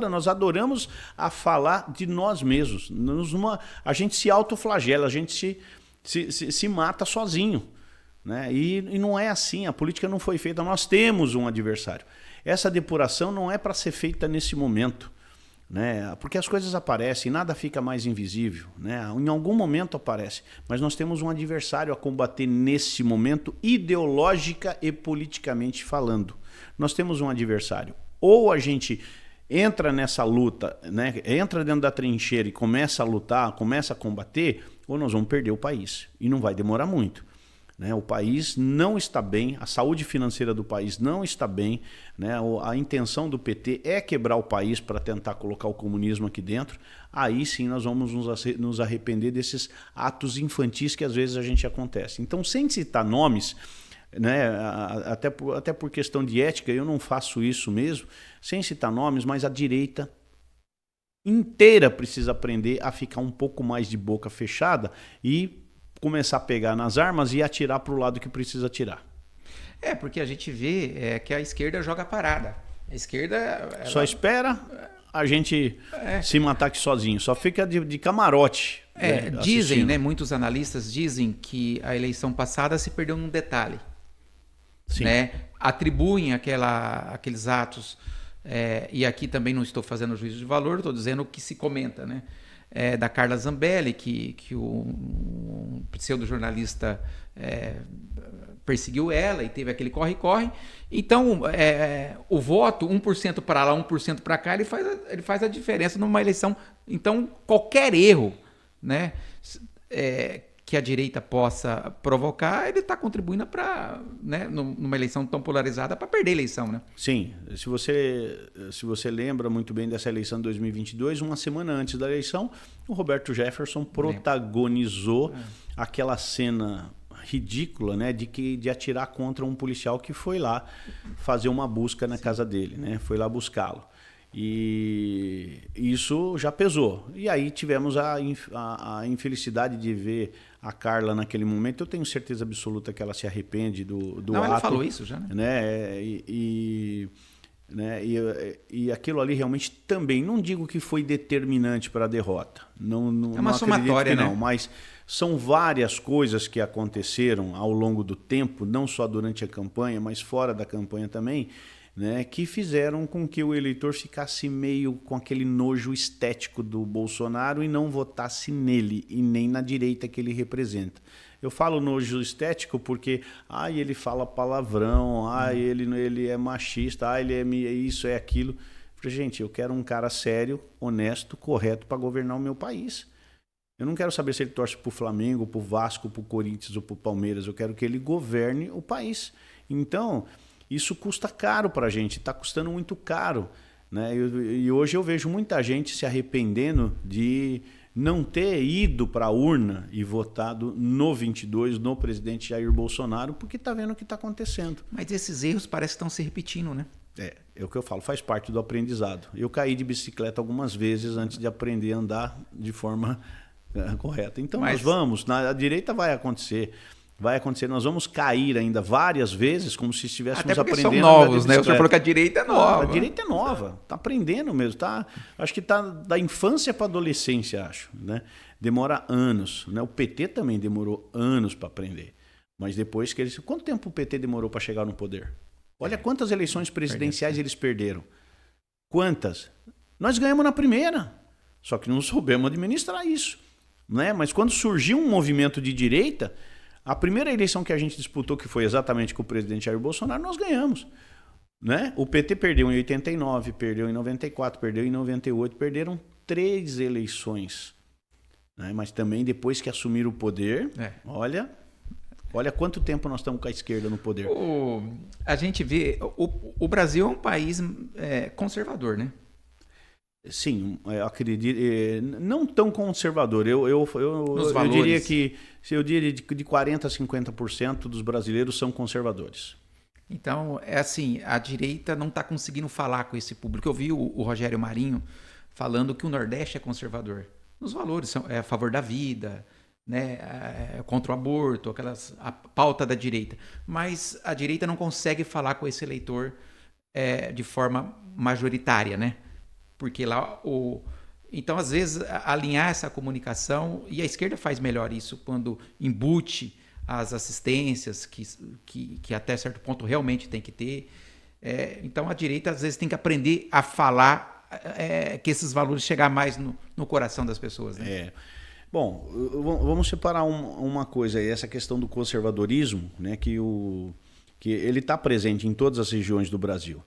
Nós adoramos a falar de nós mesmos. A gente se autoflagela, a gente se mata sozinho. Né? E não é assim, a política não foi feita, nós temos um adversário. Essa depuração não é para ser feita nesse momento, né? Porque as coisas aparecem, nada fica mais invisível, né? Em algum momento aparece, mas nós temos um adversário a combater nesse momento, ideológica e politicamente falando. Nós temos um adversário. Ou a gente entra nessa luta, né? Entra dentro da trincheira e começa a lutar, começa a combater, ou nós vamos perder o país. E não vai demorar muito. Né? O país não está bem, a saúde financeira do país não está bem, né? A intenção do PT é quebrar o país para tentar colocar o comunismo aqui dentro. Aí sim nós vamos nos arrepender desses atos infantis que às vezes a gente acontece. Então, sem citar nomes, né? Até por questão de ética, eu não faço isso mesmo, sem citar nomes, mas a direita inteira precisa aprender a ficar um pouco mais de boca fechada e começar a pegar nas armas e atirar para o lado que precisa atirar. Porque a gente vê que a esquerda joga parada. A esquerda... Só espera a gente se matar aqui sozinho. Só fica de camarote. Dizem, né, muitos analistas dizem que a eleição passada se perdeu num detalhe. Sim. Né? Atribuem aqueles atos, e aqui também não estou fazendo juízo de valor, estou dizendo o que se comenta, né? Da Carla Zambelli, que o pseudo-jornalista perseguiu ela e teve aquele corre-corre. Então, o voto, 1% para lá, 1% para cá, ele faz a diferença numa eleição. Então, qualquer erro, né, que a direita possa provocar, ele está contribuindo para, né, numa eleição tão polarizada, para perder a eleição, né? Sim, se você lembra muito bem dessa eleição de 2022, uma semana antes da eleição, o Roberto Jefferson protagonizou aquela cena ridícula, né, de atirar contra um policial que foi lá fazer uma busca na casa dele, né, foi lá buscá-lo. E isso já pesou. E aí tivemos a infelicidade de ver a Carla naquele momento. Eu tenho certeza absoluta que ela se arrepende do ato. Ela falou isso já, né? né? E aquilo ali realmente também, não digo que foi determinante para a derrota. É uma somatória, que não, né? mas são várias coisas que aconteceram ao longo do tempo, não só durante a campanha, mas fora da campanha também, né, que fizeram com que o eleitor ficasse meio com aquele nojo estético do Bolsonaro e não votasse nele e nem na direita que ele representa. Eu falo nojo estético porque ele fala palavrão, ele é machista, ele é isso, é aquilo. Gente, eu quero um cara sério, honesto, correto para governar o meu país. Eu não quero saber se ele torce para o Flamengo, para o Vasco, para o Corinthians ou para o Palmeiras. Eu quero que ele governe o país. Então, isso custa caro para a gente, está custando muito caro, né? E hoje eu vejo muita gente se arrependendo de não ter ido para a urna e votado no 22, no presidente Jair Bolsonaro, porque está vendo o que está acontecendo. Mas esses erros parecem que estão se repetindo, né? É o que eu falo, faz parte do aprendizado. Eu caí de bicicleta algumas vezes antes de aprender a andar de forma correta. Então nós vamos, na direita vai acontecer, nós vamos cair ainda várias vezes, como se estivéssemos aprendendo. São novos, né? O senhor falou que a direita é nova. A direita é nova, está aprendendo mesmo, acho que está da infância para a adolescência, acho, né? Demora anos, né? O PT também demorou anos para aprender, mas depois que eles... Quanto tempo o PT demorou para chegar no poder? Olha quantas eleições presidenciais eles perderam. Quantas? Nós ganhamos na primeira, só que não soubemos administrar isso, né? Mas quando surgiu um movimento de direita, a primeira eleição que a gente disputou, que foi exatamente com o presidente Jair Bolsonaro, nós ganhamos, né? O PT perdeu em 89, perdeu em 94, perdeu em 98, perderam 3 eleições, né? Mas também depois que assumiram o poder, olha quanto tempo nós estamos com a esquerda no poder. A gente vê, o Brasil é um país conservador, né? Sim, eu acredito, não tão conservador. Eu diria que de 40% a 50% dos brasileiros são conservadores. Então, é assim, a direita não está conseguindo falar com esse público. Eu vi o Rogério Marinho falando que o Nordeste é conservador. Nos valores, é a favor da vida, né, contra o aborto, a pauta da direita. Mas a direita não consegue falar com esse eleitor de forma majoritária, né? Porque lá Então, às vezes, alinhar essa comunicação, e a esquerda faz melhor isso quando embute as assistências, que até certo ponto realmente tem que ter. Então, a direita, às vezes, tem que aprender a falar que esses valores chegam mais no coração das pessoas, né? Bom, vamos separar uma coisa aí, essa questão do conservadorismo, né, que ele está presente em todas as regiões do Brasil.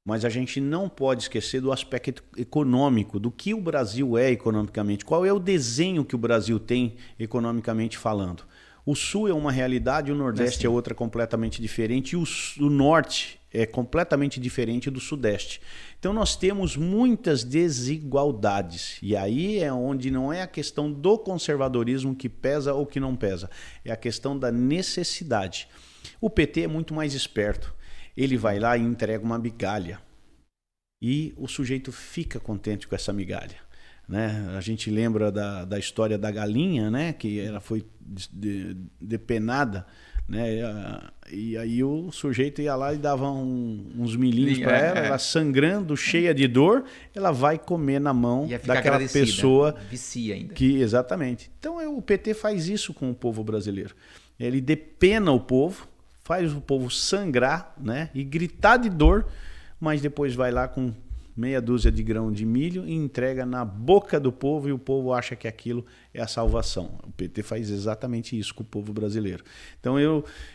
Mas a gente não pode esquecer do aspecto econômico, do que o Brasil é economicamente. Qual é o desenho que o Brasil tem economicamente falando? O Sul é uma realidade, o Nordeste é outra completamente diferente, e o Norte é completamente diferente do Sudeste. Então nós temos muitas desigualdades. E aí é onde não é a questão do conservadorismo que pesa ou que não pesa. É a questão da necessidade. O PT é muito mais esperto. Ele vai lá e entrega uma migalha. E o sujeito fica contente com essa migalha, né? A gente lembra da história da galinha, né? Que ela foi depenada, né? E aí o sujeito ia lá e dava uns milhinhos para ela sangrando, cheia de dor, ela vai comer na mão daquela pessoa. Vicia ainda. Exatamente. Então o PT faz isso com o povo brasileiro. Ele depena o povo, faz o povo sangrar, né, e gritar de dor, mas depois vai lá com meia dúzia de grão de milho e entrega na boca do povo, e o povo acha que aquilo é a salvação. O PT faz exatamente isso com o povo brasileiro. Então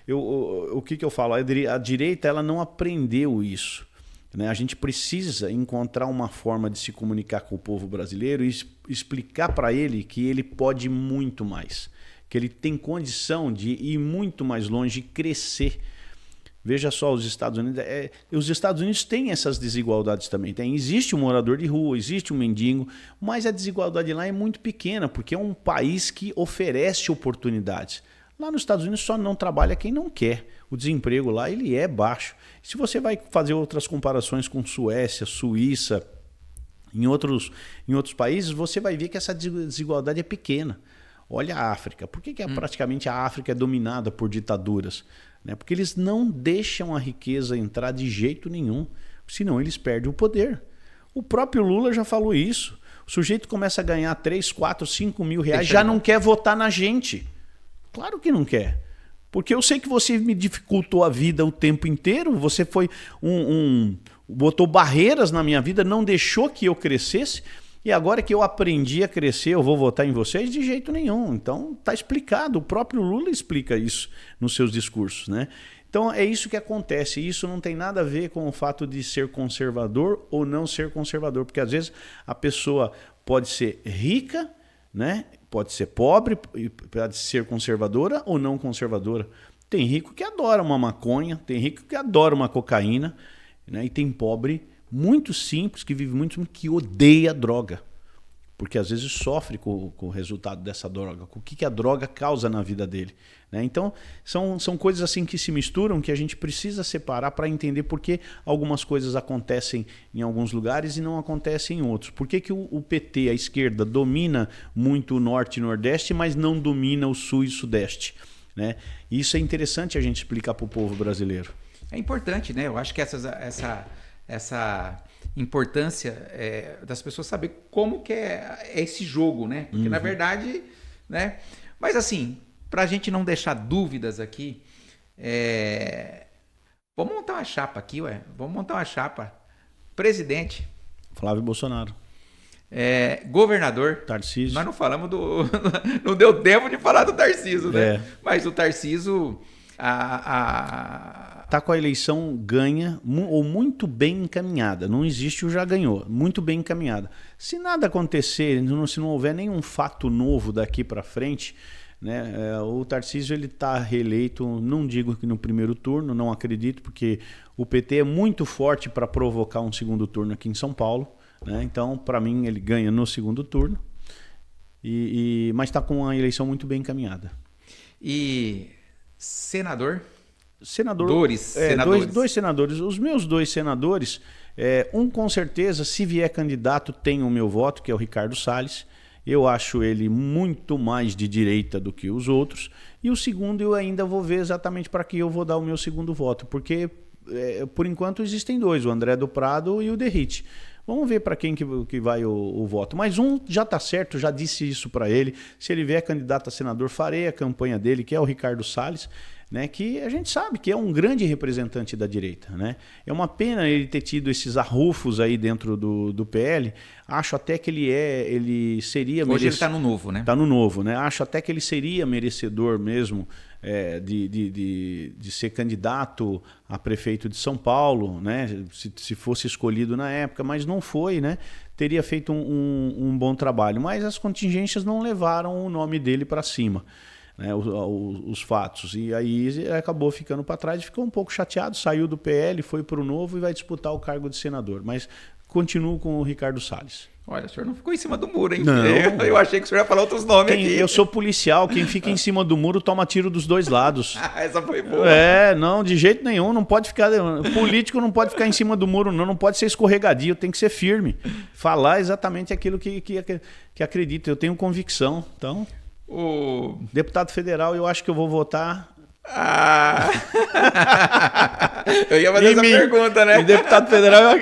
o que eu falo? A direita ela não aprendeu isso, né? A gente precisa encontrar uma forma de se comunicar com o povo brasileiro e explicar para ele que ele pode muito mais, que ele tem condição de ir muito mais longe e crescer. Veja só, os Estados Unidos têm essas desigualdades também. Existe um morador de rua, existe um mendigo, mas a desigualdade lá é muito pequena, porque é um país que oferece oportunidades. Lá nos Estados Unidos só não trabalha quem não quer. O desemprego lá ele é baixo. Se você vai fazer outras comparações com Suécia, Suíça, em outros países, você vai ver que essa desigualdade é pequena. Olha a África. Por que praticamente a África é dominada por ditaduras? Porque eles não deixam a riqueza entrar de jeito nenhum. senão eles perdem o poder. O próprio Lula já falou isso. O sujeito começa a ganhar 3, 4, 5 mil reais, já não quer votar na gente. Claro que não quer. Porque eu sei que você me dificultou a vida o tempo inteiro, você foi botou barreiras na minha vida, não deixou que eu crescesse, e agora que eu aprendi a crescer, eu vou votar em vocês? De jeito nenhum. Então tá explicado, o próprio Lula explica isso nos seus discursos, né? Então é isso que acontece, isso não tem nada a ver com o fato de ser conservador ou não ser conservador, porque às vezes a pessoa pode ser rica, né? Pode ser pobre, pode ser conservadora ou não conservadora. Tem rico que adora uma maconha, tem rico que adora uma cocaína, né? E tem pobre muito simples, que vive muito simples, que odeia droga. Porque às vezes sofre com o resultado dessa droga, com o que a droga causa na vida dele, né? Então, são coisas assim que se misturam, que a gente precisa separar para entender por que algumas coisas acontecem em alguns lugares e não acontecem em outros. Por que o PT, a esquerda, domina muito o Norte e Nordeste, mas não domina o Sul e Sudeste, né? E isso é interessante a gente explicar para o povo brasileiro. É importante, né? Eu acho que essa importância das pessoas saber como que é esse jogo, né? Porque na verdade, né? Mas assim, para a gente não deixar dúvidas aqui, vamos montar uma chapa aqui, ué. Vamos montar uma chapa. Presidente. Flávio Bolsonaro. Governador. Tarcísio. Nós não falamos não deu tempo de falar do Tarcísio, né? Mas o Tarcísio... Tá com a eleição ganha ou muito bem encaminhada. Não existe o já ganhou. Muito bem encaminhada. Se nada acontecer, se não houver nenhum fato novo daqui para frente, né, o Tarcísio ele está reeleito, não digo que no primeiro turno, não acredito, porque o PT é muito forte para provocar um segundo turno aqui em São Paulo, né? Então, para mim, ele ganha no segundo turno, mas está com a eleição muito bem encaminhada. E senador? Senadores. Dois senadores. Os meus 2 senadores, um com certeza, se vier candidato, tem o meu voto, que é o Ricardo Salles. Eu acho ele muito mais de direita do que os outros. E o segundo eu ainda vou ver exatamente para que eu vou dar o meu segundo voto. Porque, por enquanto, existem 2, o André do Prado e o Derrite. Vamos ver para quem que vai o voto. Mas um já está certo, já disse isso para ele. Se ele vier candidato a senador, farei a campanha dele, que é o Ricardo Salles, né, que a gente sabe que é um grande representante da direita, né? É uma pena ele ter tido esses arrufos aí dentro do PL. Acho até que ele seria... Hoje ele está no Novo, né? Está no Novo, né? Acho até que ele seria merecedor mesmo de ser candidato a prefeito de São Paulo, né? Se fosse escolhido na época, mas não foi, né? Teria feito um bom trabalho, mas as contingências não levaram o nome dele para cima, né, os fatos, e aí acabou ficando para trás, ficou um pouco chateado, saiu do PL, foi para o Novo e vai disputar o cargo de senador, mas continuo com o Ricardo Salles. Olha, o senhor não ficou em cima do muro, hein? Não. Eu achei que o senhor ia falar outros nomes aqui. Eu sou policial, quem fica em cima do muro toma tiro dos 2 lados. Essa foi boa. Não, de jeito nenhum, não pode ficar... Político não pode ficar em cima do muro, não pode ser escorregadio, tem que ser firme. Falar exatamente aquilo que acredita, eu tenho convicção, então... O deputado federal, eu acho que eu vou votar... Eu ia fazer essa pergunta, né? E deputado federal,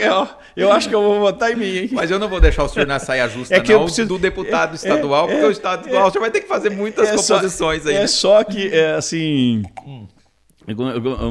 eu acho que eu vou votar em mim, hein? Mas eu não vou deixar o senhor na saia justa, que eu preciso... do deputado estadual, porque o estadual o senhor vai ter que fazer muitas composições aí. Só que, assim...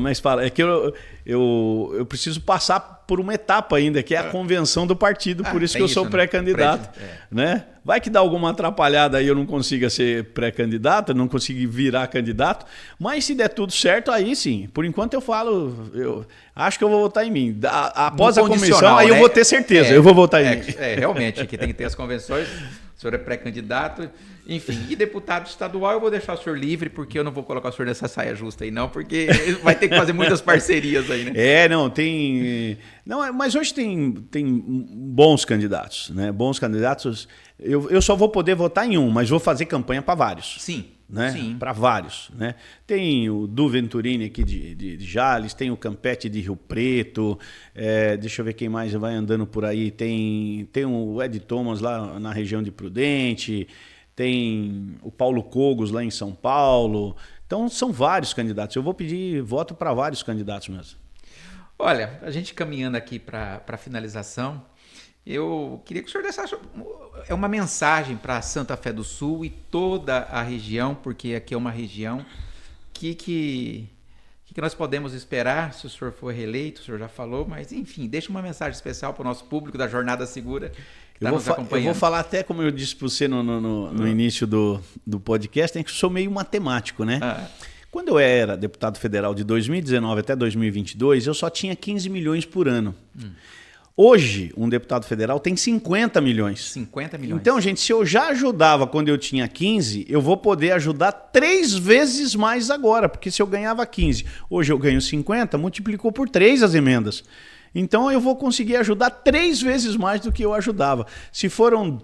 Mas fala, é que eu preciso passar por uma etapa ainda, que é a convenção do partido, por isso que eu sou pré-candidato, né? Vai que dá alguma atrapalhada aí, eu não consiga ser pré-candidato, não consigo virar candidato, mas se der tudo certo, aí sim. Por enquanto eu falo, eu acho que eu vou votar em mim. Após a convenção, aí eu vou ter certeza, eu vou votar em mim. Realmente, aqui tem que ter as convenções, o senhor é pré-candidato, enfim. E deputado estadual, eu vou deixar o senhor livre, porque eu não vou colocar o senhor nessa saia justa aí, não, porque vai ter que fazer muitas parcerias aí, né? Mas hoje tem bons candidatos, né? Bons candidatos. Eu só vou poder votar em um, mas vou fazer campanha para vários. Sim. Né? Para vários, né? Tem o Du Venturini aqui de Jales, tem o Campete de Rio Preto, deixa eu ver quem mais vai andando por aí, tem o Ed Thomas lá na região de Prudente, tem o Paulo Cogos lá em São Paulo. Então são vários candidatos, eu vou pedir voto para vários candidatos mesmo. Olha, a gente caminhando aqui para a finalização, eu queria que o senhor deixasse uma mensagem para Santa Fé do Sul e toda a região, porque aqui é uma região que nós podemos esperar se o senhor for reeleito, o senhor já falou, mas enfim, deixa uma mensagem especial para o nosso público da Jornada Segura que está nos acompanhando. Eu vou falar até, como eu disse para você no início do podcast, que eu sou meio matemático, né? Quando eu era deputado federal de 2019 até 2022, eu só tinha 15 milhões por ano. Hoje, um deputado federal tem 50 milhões. 50 milhões. Então, gente, se eu já ajudava quando eu tinha 15, eu vou poder ajudar 3 vezes mais agora. Porque se eu ganhava 15, hoje eu ganho 50, multiplicou por 3 as emendas. Então, eu vou conseguir ajudar 3 vezes mais do que eu ajudava. Se foram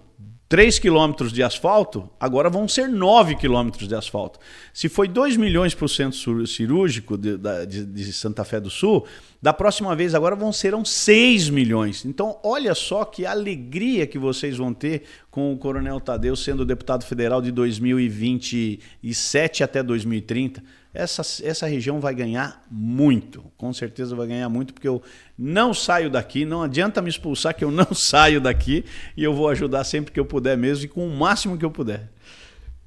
3 quilômetros de asfalto, agora vão ser 9 quilômetros de asfalto. Se foi 2 milhões para o centro cirúrgico de Santa Fé do Sul, da próxima vez agora serão 6 milhões. Então, olha só que alegria que vocês vão ter com o Coronel Tadeu sendo deputado federal de 2027 até 2030. Essa região vai ganhar muito, com certeza vai ganhar muito, porque eu não saio daqui, não adianta me expulsar que eu não saio daqui e eu vou ajudar sempre que eu puder mesmo e com o máximo que eu puder.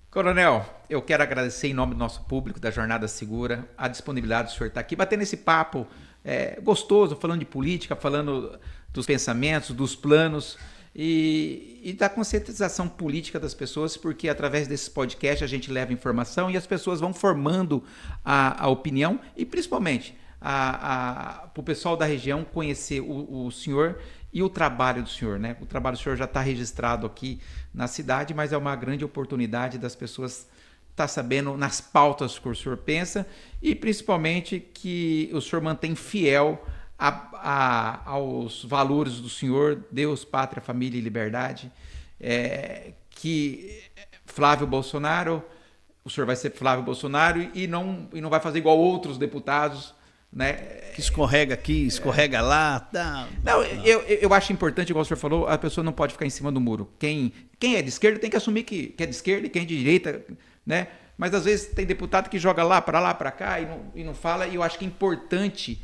Coronel, eu quero agradecer em nome do nosso público da Jornada Segura a disponibilidade do senhor estar aqui, batendo esse papo gostoso, falando de política, falando dos pensamentos, dos planos e da conscientização política das pessoas, porque através desses podcasts a gente leva informação e as pessoas vão formando a opinião e principalmente para o pessoal da região conhecer o senhor e o trabalho do senhor, né? O trabalho do senhor já está registrado aqui na cidade, mas é uma grande oportunidade das pessoas estar sabendo nas pautas que o senhor pensa e principalmente que o senhor mantém fiel aos valores do senhor, Deus, pátria, família e liberdade, que Flávio Bolsonaro, o senhor vai ser Flávio Bolsonaro e não vai fazer igual outros deputados, né? Que escorrega aqui, escorrega lá. Tá. Não, eu acho importante, igual o senhor falou, a pessoa não pode ficar em cima do muro. Quem é de esquerda tem que assumir que é de esquerda e quem é de direita, né? Mas às vezes tem deputado que joga lá, para cá e não fala, e eu acho que é importante,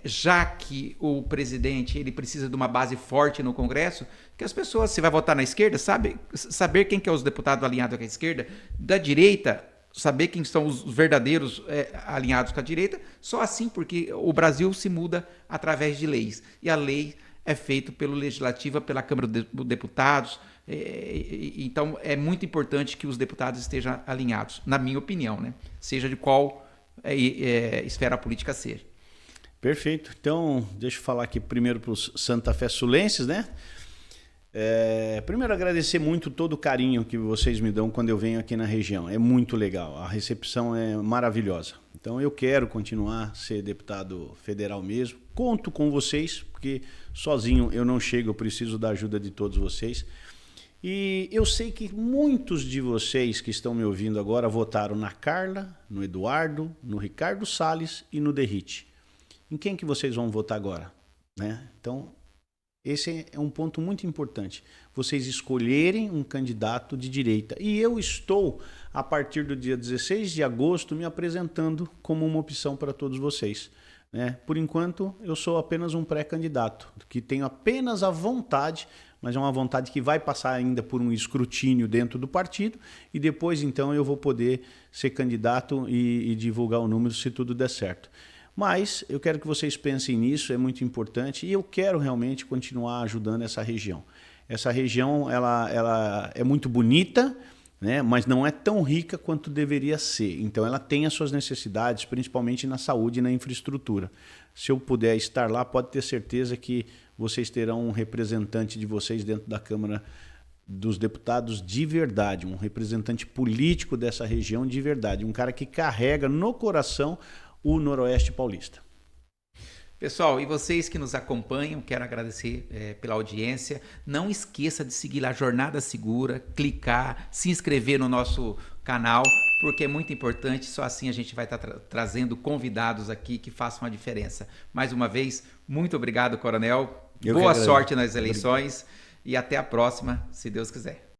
já que o presidente ele precisa de uma base forte no Congresso, que as pessoas, se vai votar na esquerda, saber quem que é os deputados alinhados com a esquerda, da direita, saber quem são os verdadeiros alinhados com a direita, só assim, porque o Brasil se muda através de leis, e a lei é feita pelo Legislativo, pela Câmara dos Deputados, então é muito importante que os deputados estejam alinhados, na minha opinião, né? Seja de qual esfera política seja. Perfeito. Então, deixa eu falar aqui primeiro para os Santa Fé Sulenses, né? Primeiro, agradecer muito todo o carinho que vocês me dão quando eu venho aqui na região. É muito legal. A recepção é maravilhosa. Então, eu quero continuar a ser deputado federal mesmo. Conto com vocês, porque sozinho eu não chego, eu preciso da ajuda de todos vocês. E eu sei que muitos de vocês que estão me ouvindo agora votaram na Carla, no Eduardo, no Ricardo Salles e no Derrite. Em quem que vocês vão votar agora? Né? Então, esse é um ponto muito importante. Vocês escolherem um candidato de direita. E eu estou, a partir do dia 16 de agosto, me apresentando como uma opção para todos vocês. Né? Por enquanto, eu sou apenas um pré-candidato, que tenho apenas a vontade, mas é uma vontade que vai passar ainda por um escrutínio dentro do partido e depois, então, eu vou poder ser candidato e divulgar o número se tudo der certo. Mas eu quero que vocês pensem nisso, é muito importante e eu quero realmente continuar ajudando essa região. Essa região ela é muito bonita, né, mas não é tão rica quanto deveria ser. Então ela tem as suas necessidades, principalmente na saúde e na infraestrutura. Se eu puder estar lá, pode ter certeza que vocês terão um representante de vocês dentro da Câmara dos Deputados de verdade, um representante político dessa região de verdade, um cara que carrega no coração o Noroeste Paulista. Pessoal, e vocês que nos acompanham, quero agradecer pela audiência. Não esqueça de seguir a Jornada Segura, clicar, se inscrever no nosso canal, porque é muito importante, só assim a gente vai estar trazendo convidados aqui que façam a diferença. Mais uma vez, muito obrigado, Coronel. Boa sorte nas eleições e até a próxima, se Deus quiser.